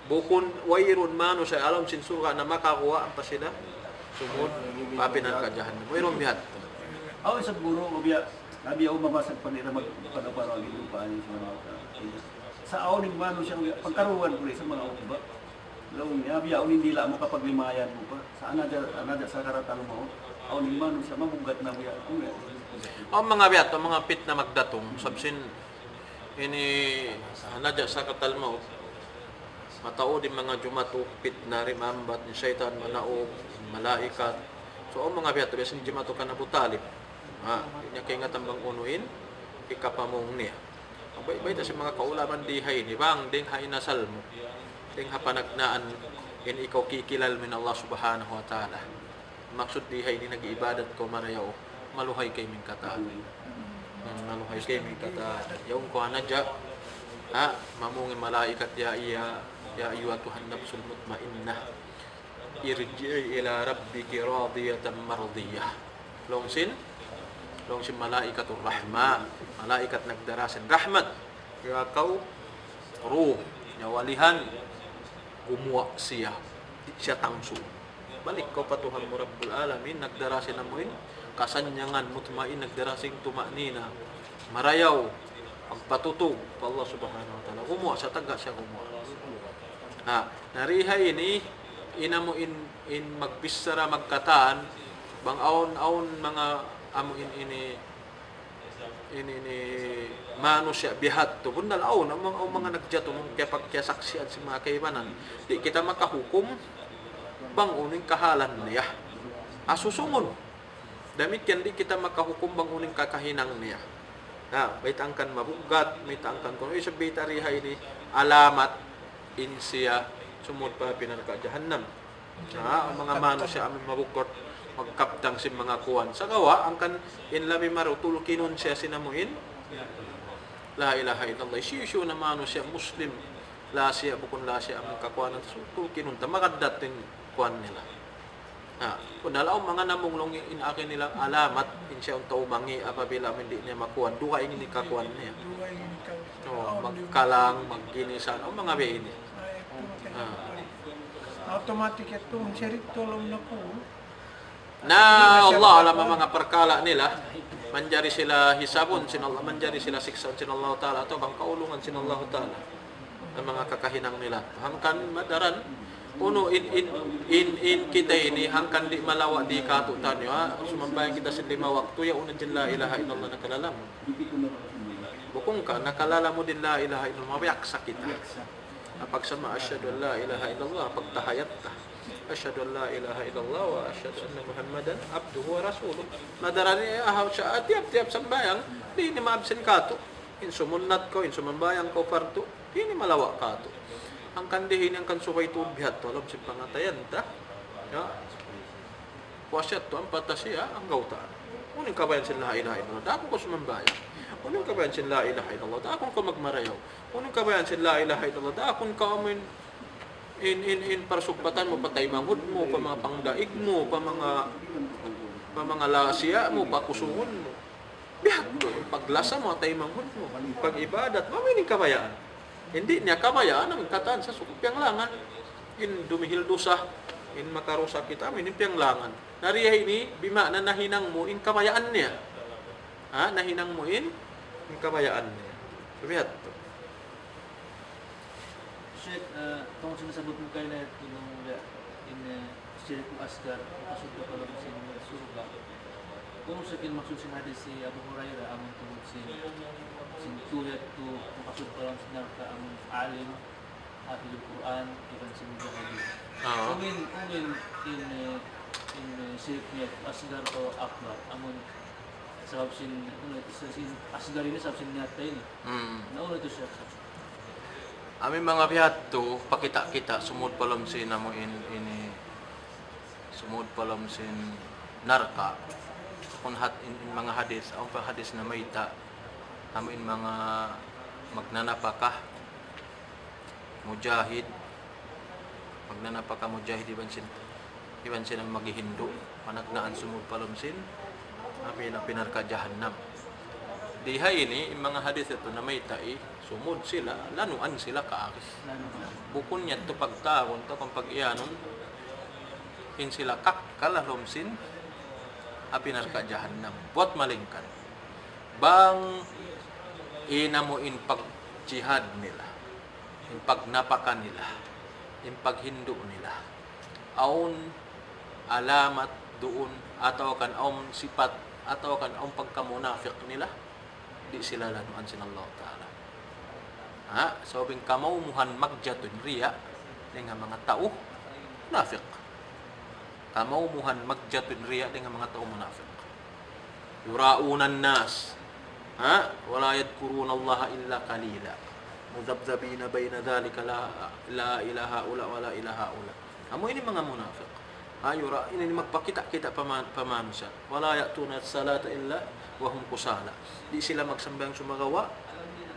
Bukun wairun mano sa alam sin surga na makakuha ang pasina sumud papinan ka jahannam. Wairun bihat. Ako sa guro biya nabi ako mabasag panira magpadaparo ang lupa ni sa awning mano siya pagkaruan ko sa mga uba. Law nabi ako hindi la mo kapag limayan mo pa. Sa anada sa karatan mo awning mano siya mabugat na biya. Ang mga bihat, ang mga pit na magdatong sabsin ini anadya sa katalmaw matao din mga jumatu pit na rimambat ni syaitan manaog malaikat so ang mga biyato besin jumatu ka na butalib niya kay nga tambang unuin ikapamong niya ang bay ta sa mga kaulaman dihay ni bang ding hay nasal mo ding hapanagnaan in ikaw kikilal min Allah subhanahu wa ta'ala maksud dihay ni nag-ibadat ko marayaw maluhay kay min kata maluhay kay min kata yung ko anadya mamungin malaikat ya ayyuhatuhan nafsul mutmainnah irji'i ila rabbiki radiyatan mardiyah. Longsin malaikatur rahmah, malaikat nagdarasin rahmat ya kau ruh nyawalihan gumuwa siya tangsu balik kau patuhan mo Rabbul Alamin nagdarasin amuin kasanyangan mutmain nagdarasin tumanina marayaw pagpatutog pa Allah subhanahu wa ta'ala gumuwa sa taga siya gumuwa. Nariha ini inamo in magbisara magkataan bang aon mga amuin ini manusia bihat to bundal aon ang mga nagjato mong kaya pagkasaksian si mga kaibanan di kita makahukom bang uning kahalan niya asusungon damit yan di kita makahukom bang uning kakahinang niya may tangkan mabugat may tangkan kung isa bitariha ini alamat insiya sumod pa pinarka jahannam ang mga manusia amin mabukot magkaptang si mga kuwan sa gawa ang kan inlabi marutul kinon siya sinamuin la ilaha illallah siya na manusia muslim la siya bukun la siya ang kakuanan tul kinon ta makadatin kuwan nila kung nalaw mga namunglong in akin nilang alamat in siya ang taubangi apabila hindi niya makuwan duha ingin ni kakuan niya magkalang maginisan o mga beini automatic ito ang sirit tolong na po na Allah alam ang mga perkala nila manjari sila hisabon sinallah manjari sila siksaon sinallahu ta'ala atau bang kaulungan sinallahu ta'ala ang mga kakahinang nila hangkan madaran uno in kita ini hangkan di malawa di katutan yo sumambayan kita sa 5 waktu ya una din la ilaha illallah nakalala mo bukong ka nakalala mo din la ilaha illallah mabiyak sa kita pagsama asyhadu an la ilaha illallah pagtahayat ta asyhadu an la ilaha illallah wa asyhadu anna muhammadan abduhu wa rasuluh madarani ahaw siya tiap sambayang di ni maabsen kato in sumunat ko in sumambayang ko fardu di ni malawa kato ang kandihin ang kansubay to bihat to alam si pangatayan ta wasyat to ang patasya ang gautaan uning kabayan sila la ilaha illallah dako ko sumambayang uning kabayan sila la ilaha illallah dako ko magmarayaw uning kabayan sila la ilaha illallah dako ka amin in parsugbatan mo patay manghud mo pa mga pangdaig mo pa mga lasya mo pakusungon mo bihat to paglasa mo tay manghud mo pag ibadat mamini kabayaan hindi niya kabayaan ang kataan sa sukupyang langan in dumihil dosa in makarusa kita minipyang langan nariya ini bima na nahinang mo in kabayaan niya nahinang mo in kabayaan niya bihat to Sheikh, kung sinasabot mo kayo na ito in Shirik Asgar, kasudda pa lang sa surga. Kung sa maksud sin hadis si Abu Hurairah, amon tungod sin tuyat to, kasud pa lang sinarka amon alim, hafidul Quran, iban sin Mujahidin. Kung in Shirik Asgar o Akbar, amon sabab sin Asgar ini sabab sin niyata ini. Nauna ito siya Amin mga bihat pakita kita sumud palom sin amo ini sumud palom sin narka kun in mga hadis ang hadis na mayta amin mga magnanapakah mujahid iban sin ang maghihindo panagnaan sumud palom sin amin na pinarka jahannam diha ini in mga hadis ito na mayta sumud sila, lanuan sila kaakis. Bukun niya ito pagtaon, ito kung pag-iyanon, in sila kalalomsin, apinar ka jahannam. Buat malingkan. Bang inamo in pag-jihad nila, in pagnapaka nila, in paghindo nila. Aun alamat doon, ataw kan aun sipat, ataw kan aun pagkamunafik nila, di sila lanuan sinallahu ta'ala. Sabing kamawmuhan magjatun riya dengan mga tao munafik. Kamawmuhan magjatun riya dengan mga tao munafik. Yuraunan nas. Wala yadkuruna Allah illa qalila. Mudabdabina bayna dhalika la ilaha ula wala ilaha ula. Amo ini mga munafik. Yura ini magpakita-kita pamanusa. Wala ya'tuna salata illa wa hum kusala. Di sila magsambayang sumagawa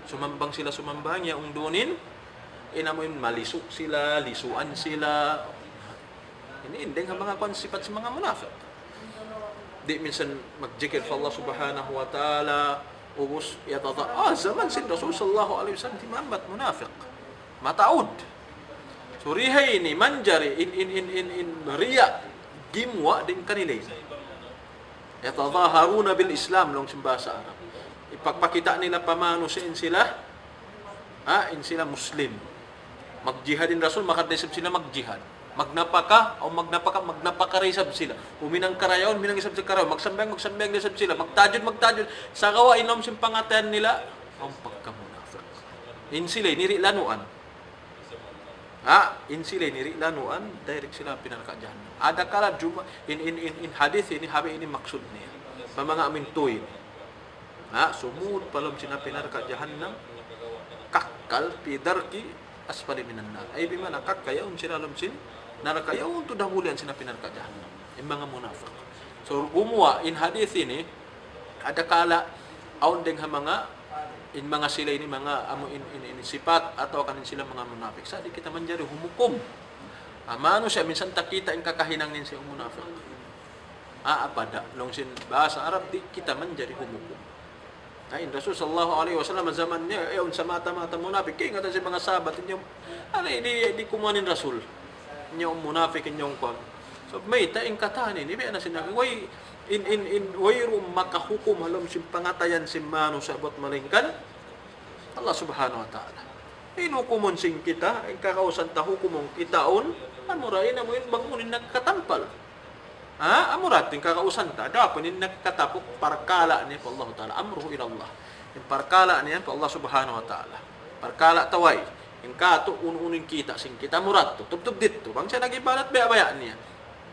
Sumambang sila sumambang ya ungdunin. Inamuin malisuk sila, lisuan sila. Ini indeng ang mga konsipat sa mga munafik. Di minsan magjikir sa Allah subhanahu wa ta'ala, ubus yatata, zaman sin Rasul sallallahu alaihi wasallam timambat munafik. Mataud. Surihay ini manjari in riya gimwa din kanilay. Yatadhaharuna bil Islam long simbasa Arab. Ipagpakita nila pamano in sila, in sila Muslim. Magjihadin Rasul, makadesib sila magjihad. Magnapakarisab sila. Uminang karayaon, minang isab sa karayaon. Magsambang isab sila. Magtajud. Sa kawa, inom sim pangatayan nila, ang pagkamunafik. In sila, niri lanuan. In sila, niri lanuan, direct sila pinarka jahannam. Ada kala, in hadith, ini habi ini maksud niya. Pamanga amintuin. Sumud palom sina pinarka jahannam, kakkal pidarki asfali minan nar. Ay bimana kakkayaon sila alam sin narakayaon to dahulian sina pinarka jahannam. Yung mga munafik. So gumawa in hadith ini ada kala aon deng mga in mga sila ini mga amo in sifat atau kanin sila mga munafik. Sa di kita manjari humukom. Amano siya minsan takita in kakahinang nin siya munafik. Apada long sin bahasa Arab di kita manjari humukom. Ay Rasul sallallahu alaihi wasallam zaman niya ayon sa mata-mata munafik kay ngata si mga sahabat inyo di kumuanin Rasul inyo munafik inyong kon so may ta ing katani ni na sinabi way in wayru makahukum halom sim pangatayan sim mano sa abot malingkan Allah subhanahu wa ta'ala inukumon sing kita ing kakausan ta hukumong kitaon amurain mo in bangunin nagkatampal amurat yung kakausan ta dapat yung nagkatapok parkala niya po Allah ta'ala amruhu ila Allah yung parkala niya po Allah subhanahu wa ta'ala parkala taway yung kato ununin kita sing kita murat to tubtub dito bang siya nagibalat baya niya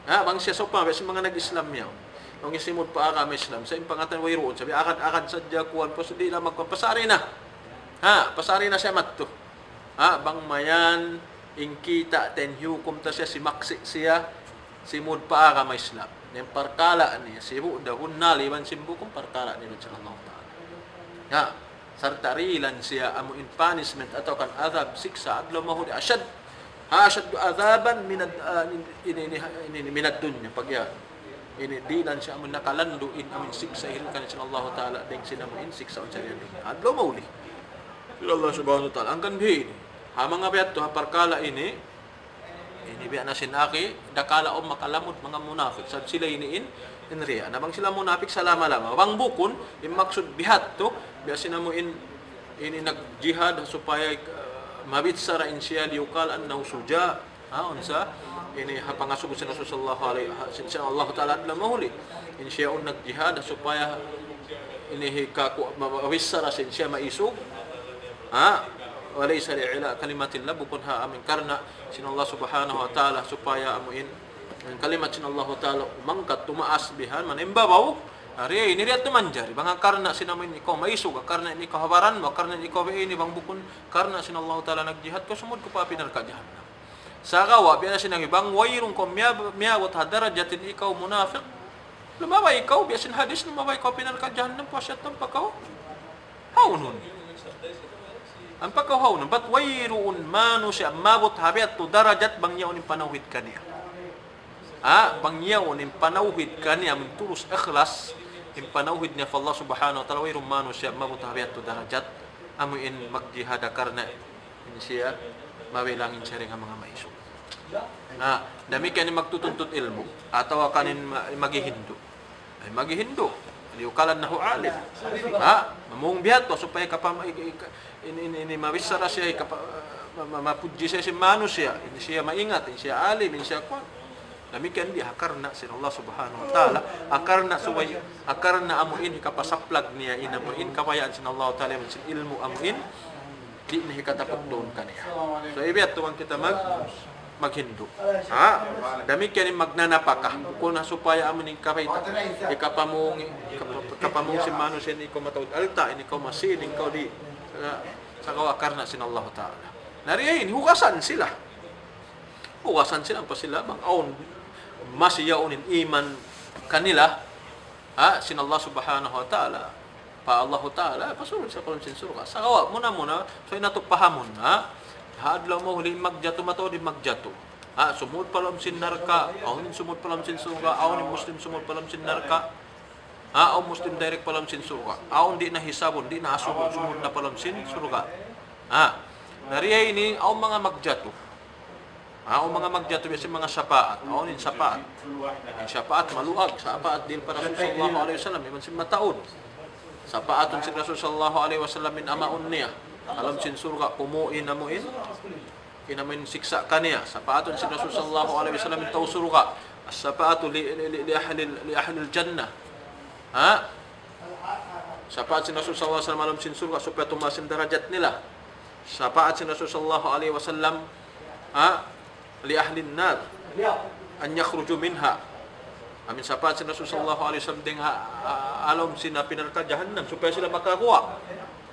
bang siya sopa basi mga nag-Islam niya nung isimod pa aka may Islam sa impangatan wayroon sabi akad sadya kuwan po so di lang magpapasari na pasari na siya matto bang mayan ing kita ten hukum ta siya si maksi siya simud pa aka may Islam yung parkala niya sibu dahun naliban simbu kung parkala niya sa Allah ta'ala sarta rilan siya amuin punishment atau kan azab siksa adlaw mahudi ashad azaban minad dunya pagya ini dilan siya amun nakalandu in amin siksa hilkan sa Allah ta'ala ding sinamuin siksa on sa dunya adlaw mahuli Allah subhanahu wa ta'ala ang kanhi mga biyato parkala ini biya na sinaki dakala o makalamod mga munafik sad sila iniin inriya nabang sila munafik salama lama wang bukon imaksud bihat to biya sinamo ini nagjihad supaya mabitsara in siya liukal annahu suja unsa ini pangasugod sa Rasul sallallahu alaihi wasallam Allah ta'ala adla mahuli in siya on nagjihad supaya ini hikaku mabitsara sin siya maisug walaysa li'ila kalimatillah bukun amin karna sin Allah subhanahu wa ta'ala supaya amuin ang kalimat sin Allah ta'ala mangkat tumaas bihan manimbabaw ari ini riat manjari bang karna sinamin ikaw maisug karna ini kahabaran mo karna ikaw ini bang bukun karna sin Allah ta'ala nagjihad ko sumud ko pa pinarka jahannam sa kawa biya sinabi bang wayrun ko miyawat hadarajatin ikaw munafiq lumaba ikaw biya sin hadis lumaba ikaw pinarka jahannam po siya ng pagkaw haunun ang pagkahaw ng ba't wayroon mano siya mabot habiat to darajat bangyaw ning panawid kaniya bangyaw ning panawid kaniya min tulus ikhlas ning panawid niya fa Allah subhanahu wa ta'ala wayroon mano siya mabot habiat to darajat amuin magjihad karna in siya mawilangin siya rin ang mga maisog dami kanin magtutuntut ilmu ataw kanin magihindo ay magihindo liukalan na hualim mamung bihat to supaya ini mawisara siya mapudji siya si mano siya ini siya maingat ini siya alim ini siya kwan damikian dia akarna sin Allah subhanahu wa ta'ala akarna suway akarna amuin hikapasaplag niya inamuin kapayaan sin Allah ta'ala sin ilmu amuin di na hikatapag doon kaniya so ibiyat tuwang kita maghindo damikian yung magnanapaka kung supaya amunin kapayta ikapamung si mano siya ikaw matawid alta ikaw masin ikaw di sa kawakarna sin Allah ta'ala nariyain hukasan sila pa sila bang aon masiyaunin iman kanila sin Allah subhanahu wa ta'ala pa Allah Ta'ala, pasulod sa kolom sin surga. Sakawa, muna, so inatupahamon, haadlaw mo huli magjato mato di magjato. Sumud palam sin narka, awnin sumud palam sin surga, awnin Muslim sumud palam sin narka, aw Muslim direct palam sin surga, aw di na hisabon, di na asumod sumud na palam sin surga. Nariya ini, aw mga magjato. Aw mga magjato biasa mga sapaat, awnin sapaat. Ang sapaat maluag, sapaat din para sallallahu alaihi wasallam, iman sin mataod. Sapaatun si Rasul sallallahu alaihi wasallam min amaun niya. Alam sin surga pumuin amuin. Inamin siksa kaniya. Sapaatun si Rasul sallallahu alaihi wasallam min taw surga. As-sapaatu li ahli al-jannah. Sapaat si Rasul sallallahu alaihi wasallam alam sin surga supaya tumasin derajat nila. Sapaat si Rasul sallallahu alaihi wasallam li ahli an-nar an yakhruju minha. Amin sapat si Rasul sallallahu alaihi wasallam ding alam sina pinarka jahannam supaya sila makakuha.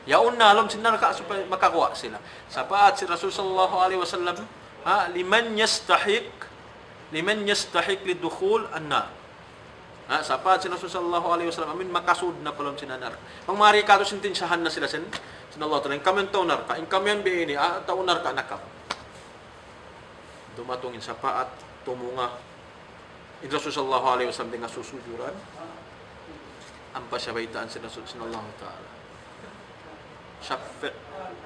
Yaun na alam sina naraka supaya makakuha sila. Sapat si Rasul sallallahu alaihi wasallam liman yastahiq lidukhul an-nar. Sapat si Rasul sallallahu alaihi wasallam amin makasud na palam sina nar. Ang mari ka to sintinsahan na sila sin Allah Ta'ala. Kamen taw narka, in kamen be ini taw narka nakam. Dumatungin sapat tumunga Rasul sallallahu alaihi wasallam dengan susujuran ampa syabaitaan si Rasul sallallahu taala syaffa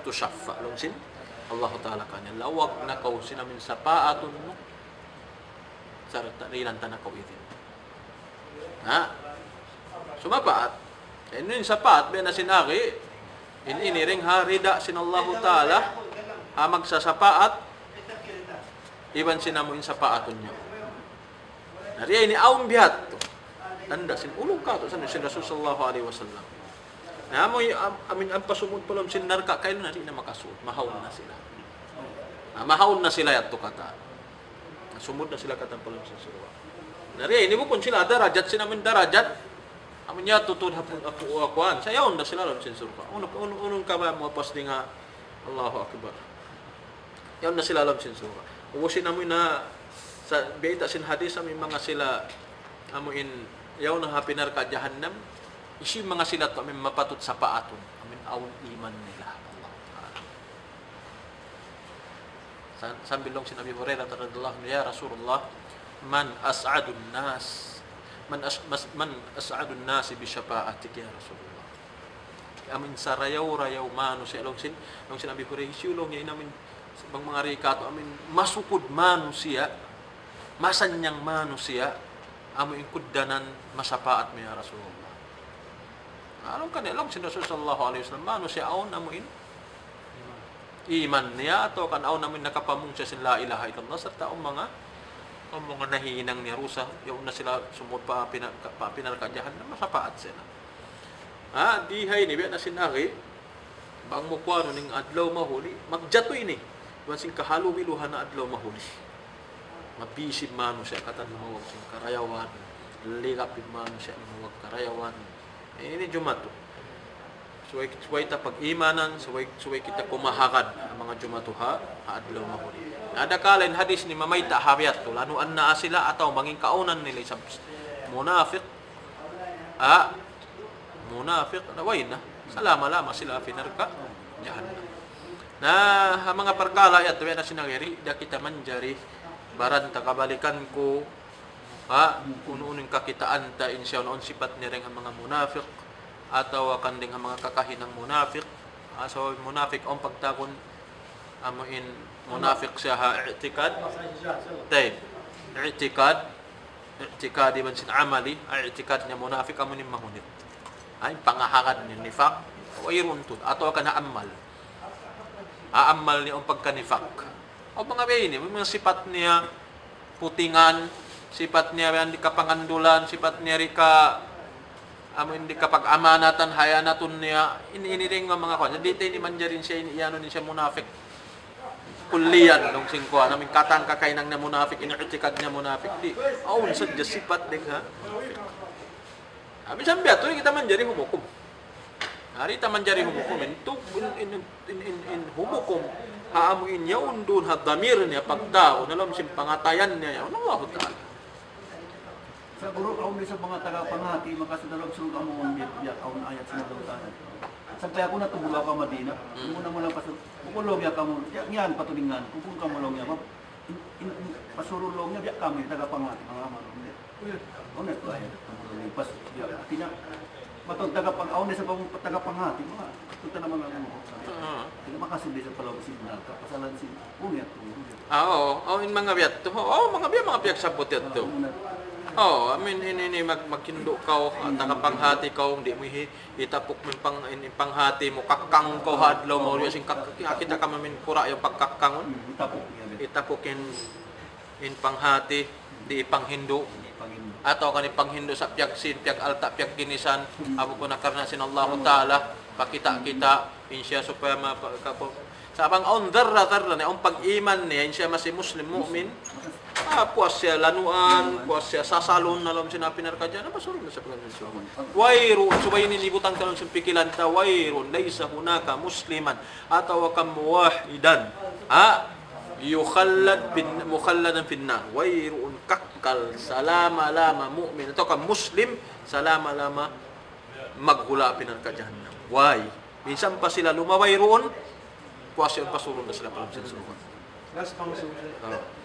tu syaffa lungsin Allah taala kanya lawak na kau sinamin sapaatun mo sarta rilan tanah kau itin sumapaat ini sapaat be na sinari ini ring harida sin Allah taala magsasapaat iban sinamuin sapaatun nyo. Nariya ini awang bihat to. Tanda sin ulong ka to sa Rasul sallallahu alaihi wasallam. Amoy amin ang pasumod palam sin narka kayo na na makasuot. Mahaon na sila. Mahaon na sila yato kata. Sumud na sila katan palam sin surga. Nariya ini bukon sila darajat sinamin darajat. Amin ya tutun hapon akuan. Sayaon na sila lam sin surga. Unong ka ba mo pas nga Allahu akbar. Yaon na sila lam sin surga. Ubusin namin na sa beita sin hadis amin mga sila amuin yaw na hapinar ka jahannam isi mga sila to amin mapatot sa paatun amin awon iman nila Allah Ta'ala sambil long sin Abi Hurairah radhiyallahu anhu ya Rasulullah man as'adun nas man as'adun nas bi syafa'atik ya Rasulullah amin sarayaw manu si long sin Abi Hurairah siulong ya inamin bang mga rikato amin masukod manusia masanyang manusia amoy kuddanan masapaat mi ya Rasulullah. Alam ka nilang si Rasul sallallahu alaihi wasallam manusia aon amoy iman niya atau kan aon namin nakapamung siya sin la ilaha illallah serta ang mga nahihinang ni Rusa yung na sila sumod pa pinarkadyahan na masapaat sila. Dihay ni biya na sinari bang mukwano ning adlaw mahuli magjato ini bansing kahalubiluhan na adlaw mahuli. Mabisip mano siya katan lumawag siyang karayawan ligapin mano siya lumawag karayawan ini jumato suway ta pag-imanan suway kita kumahakad ang mga jumato adlaw mahuli ada kalain hadis ni mamayta habiyat to lanuan na sila ataw manging kaunan nila sa munafiq naway na salama-lama sila pinarka jahannam na mga perkala ya tuwa na sinagiri da kita manjari baran takabalikan ko unuuning kakitaan ta insya noon sipat ni ring ang mga munafik ataw akan ding ang mga kakahinang munafik so munafik ang pagtakon amuin munafik siya i'tikad i'tikad iban sin amali i'tikad niya munafik amunin mahunit ay pangahakad ni nifak wayrun tud ataw akan amal niya ang pagkanifak o mga bayini, mga sipat niya putingan, sipat niya yan di kapangandulan, sipat niya rika hindi kapag-amanatan, hayanatun niya, iniring mga kanya. Dito ni manjarin siya, iyano ni siya munafik. Kulian, nung singkuan, namin katang kakainang na munafik, inikitikad niya munafik. Di, sadya sipat din ha. Sabi sambiya, ito kita manjari humukum. Harita manjari humukum, in humukum, haamuin yaun dun ha damir niya pagtao nalam sim pangatayan niya yaun Allah Ta'ala Sa guru kaum sa mga taga-panghati, makasudalog surga mo ang biyak kaum ayat sa nalutanan. Sampai ako natubulaw ka Madina, muna mo lang pasur. Pukulog ya kamu, yan patulingan, kung kamulong ya, pasurulong niya biyak kami taga-panghati, mga marong. Ano ito ayat, kamulong pas biyak. Tina, matong taga-panghati, sa taga-panghati, mga tuta naman ang mo. Hindi makasindi sa palawag signal, kapasalan si Unyat. Oo, in mga biyat to. Oo, mga piyak sabot yan to. Oh, I mean ini magkindo ka tagapanghati ka hindi mo itapok mo panghati mo kakang ko hadlaw mo yung kita ka mamin pura yung pagkakangon itapok in panghati di panghindo atau kani panghindo sa piyak sin piyak alta piyak ginisan abo ko nakarnasin Allah taala pakita kita insya supaya sa abang on darra ni ang pag-iman niya insya masih muslim mu'min. Puas siya lanuan, puas siya sasalon na lang sinabi na ka dyan, masurog na sa pagkakas. Wairun, subayin nilibutang ka lang sa pikilan ta, wairun, laysa hunaka musliman, atawa ka muwahidan, mukhalladan finna, wairun kakkal, salama lama mu'min, atau ka muslim, salama lama maghulapin ang kadyahan. Why? Minsan pa sila lumawayroon, puas siya pasurong na sila pa lang sa suruhan. Last pang susunod.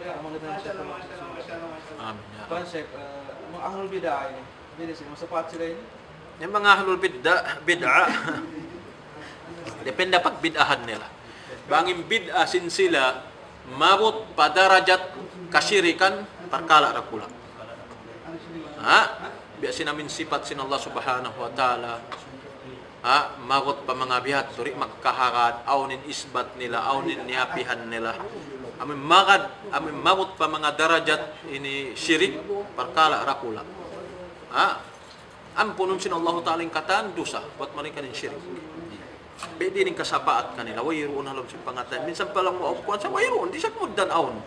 Magandang siya sa mga susunod. Amin. Ya. Konsep, mga ahlul bid'ah ini. Bida sila, masapat sila ini. Yung mga ahlul bid'ah, depende pag bid'ahan nila. Bangin bid'asin sila, mabot padarajat kasyirikan, perkala rakula. Biasin namin sifat sin Allah subhanahu wa ta'ala, magot pa mga bihat, turi magkaharad, awnin isbat nila, awnin niapihan nila. Amin magot pa mga darajat ini syirik perkala rakula. Ampunun sin Allah Ta'ala yung kataan dosa buat mereka yang syirik. Pwede rin kasabaat kanila, wayroon halam sa pangatan. Minsan pa lang maupuan sa wayroon, di siya kumudan aon.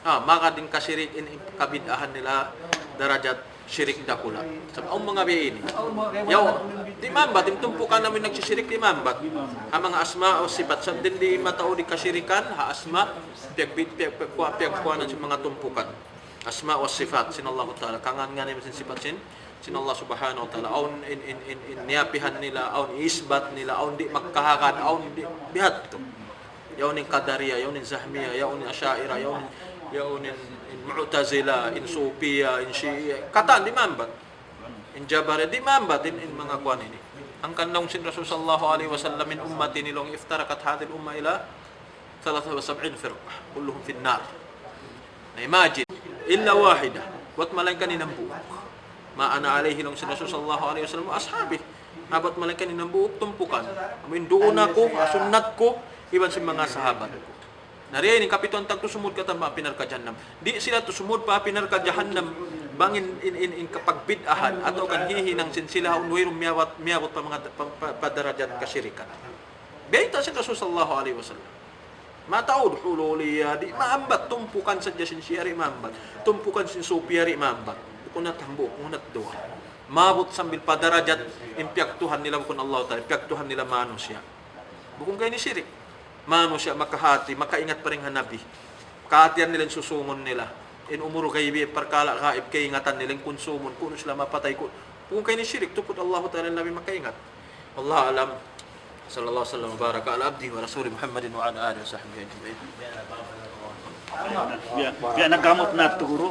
Maka din kasyirik in kabidahan nila darajat syirik dakula. Sa mga biya ini. Yaw, di mambat, tumpukan namin nagsisirik di mambat. Ang mga asma o sifat, sa din di matao di kasyirikan, asma, piyagkuanan sa mga tumpukan. Asma o sifat, sin Allah Ta'ala. Kangan nga namin sin sifat sin Allah Subhanahu wa Ta'ala. Aun in niyapihan nila, aun isbat nila, aun di magkahakan, aun di bihat to. Yaw ning Qadariya, yaw ning Zahmiya, yaw ning Asyaira, yaw ning Mu'tazila, in Sufiya, in Shia, kataan di mambat. In Jabari, di mambat in mga kuan ini. Ang kanong sin Rasul sallallahu alaihi wasallam min ummati nilong iftarakat hadhihi al-umma ila 73 firqah, kulluhum fi an-nar. Na imagine, illa wahida, wat malangkan ni nambuok. Maana alaihi long sin Rasul sallallahu alaihi wasallam ashabi. Habat malangkan ni nambuok tumpukan. Amin doon ako, sunnat ko, iban si mga sahabat ko. Nariyan yung kapituan tagto sumud ka tama pinarka jahannam. Di sila to sumud pa pinarka jahannam bangin in kapag bid'ahan atau kan hihinang sin sila unwayrum miyawat pa mga padarajat kasyirikan. Beta si Rasul sallallahu alaihi wasallam. Mataod hululiya di maambat tumpukan sa sin siyari maambat. Tumpukan sin supiyari maambat. Kunat hambo, kunat doa. Mabot sambil padarajat impiak Tuhan nila kun Allah Ta'ala, impiak Tuhan nila manusia. Bukong kayo ni syirik. Manusia makahati, makaingat pa rin hanabi. Kahatian nilang susungon nila. In umuro gaybi, perkala kaib, kaingatan nilang konsumon. Kung sila mapatay ko. Kung kayo ni syirik, tupot Allah Ta'ala nabi makaingat. Allah alam. Sallallahu alaihi wasallam baraka ala abdi wa rasuli Muhammadin wa ala alihi wa sahbihi ajma'in. Biya nagkamot na to guru.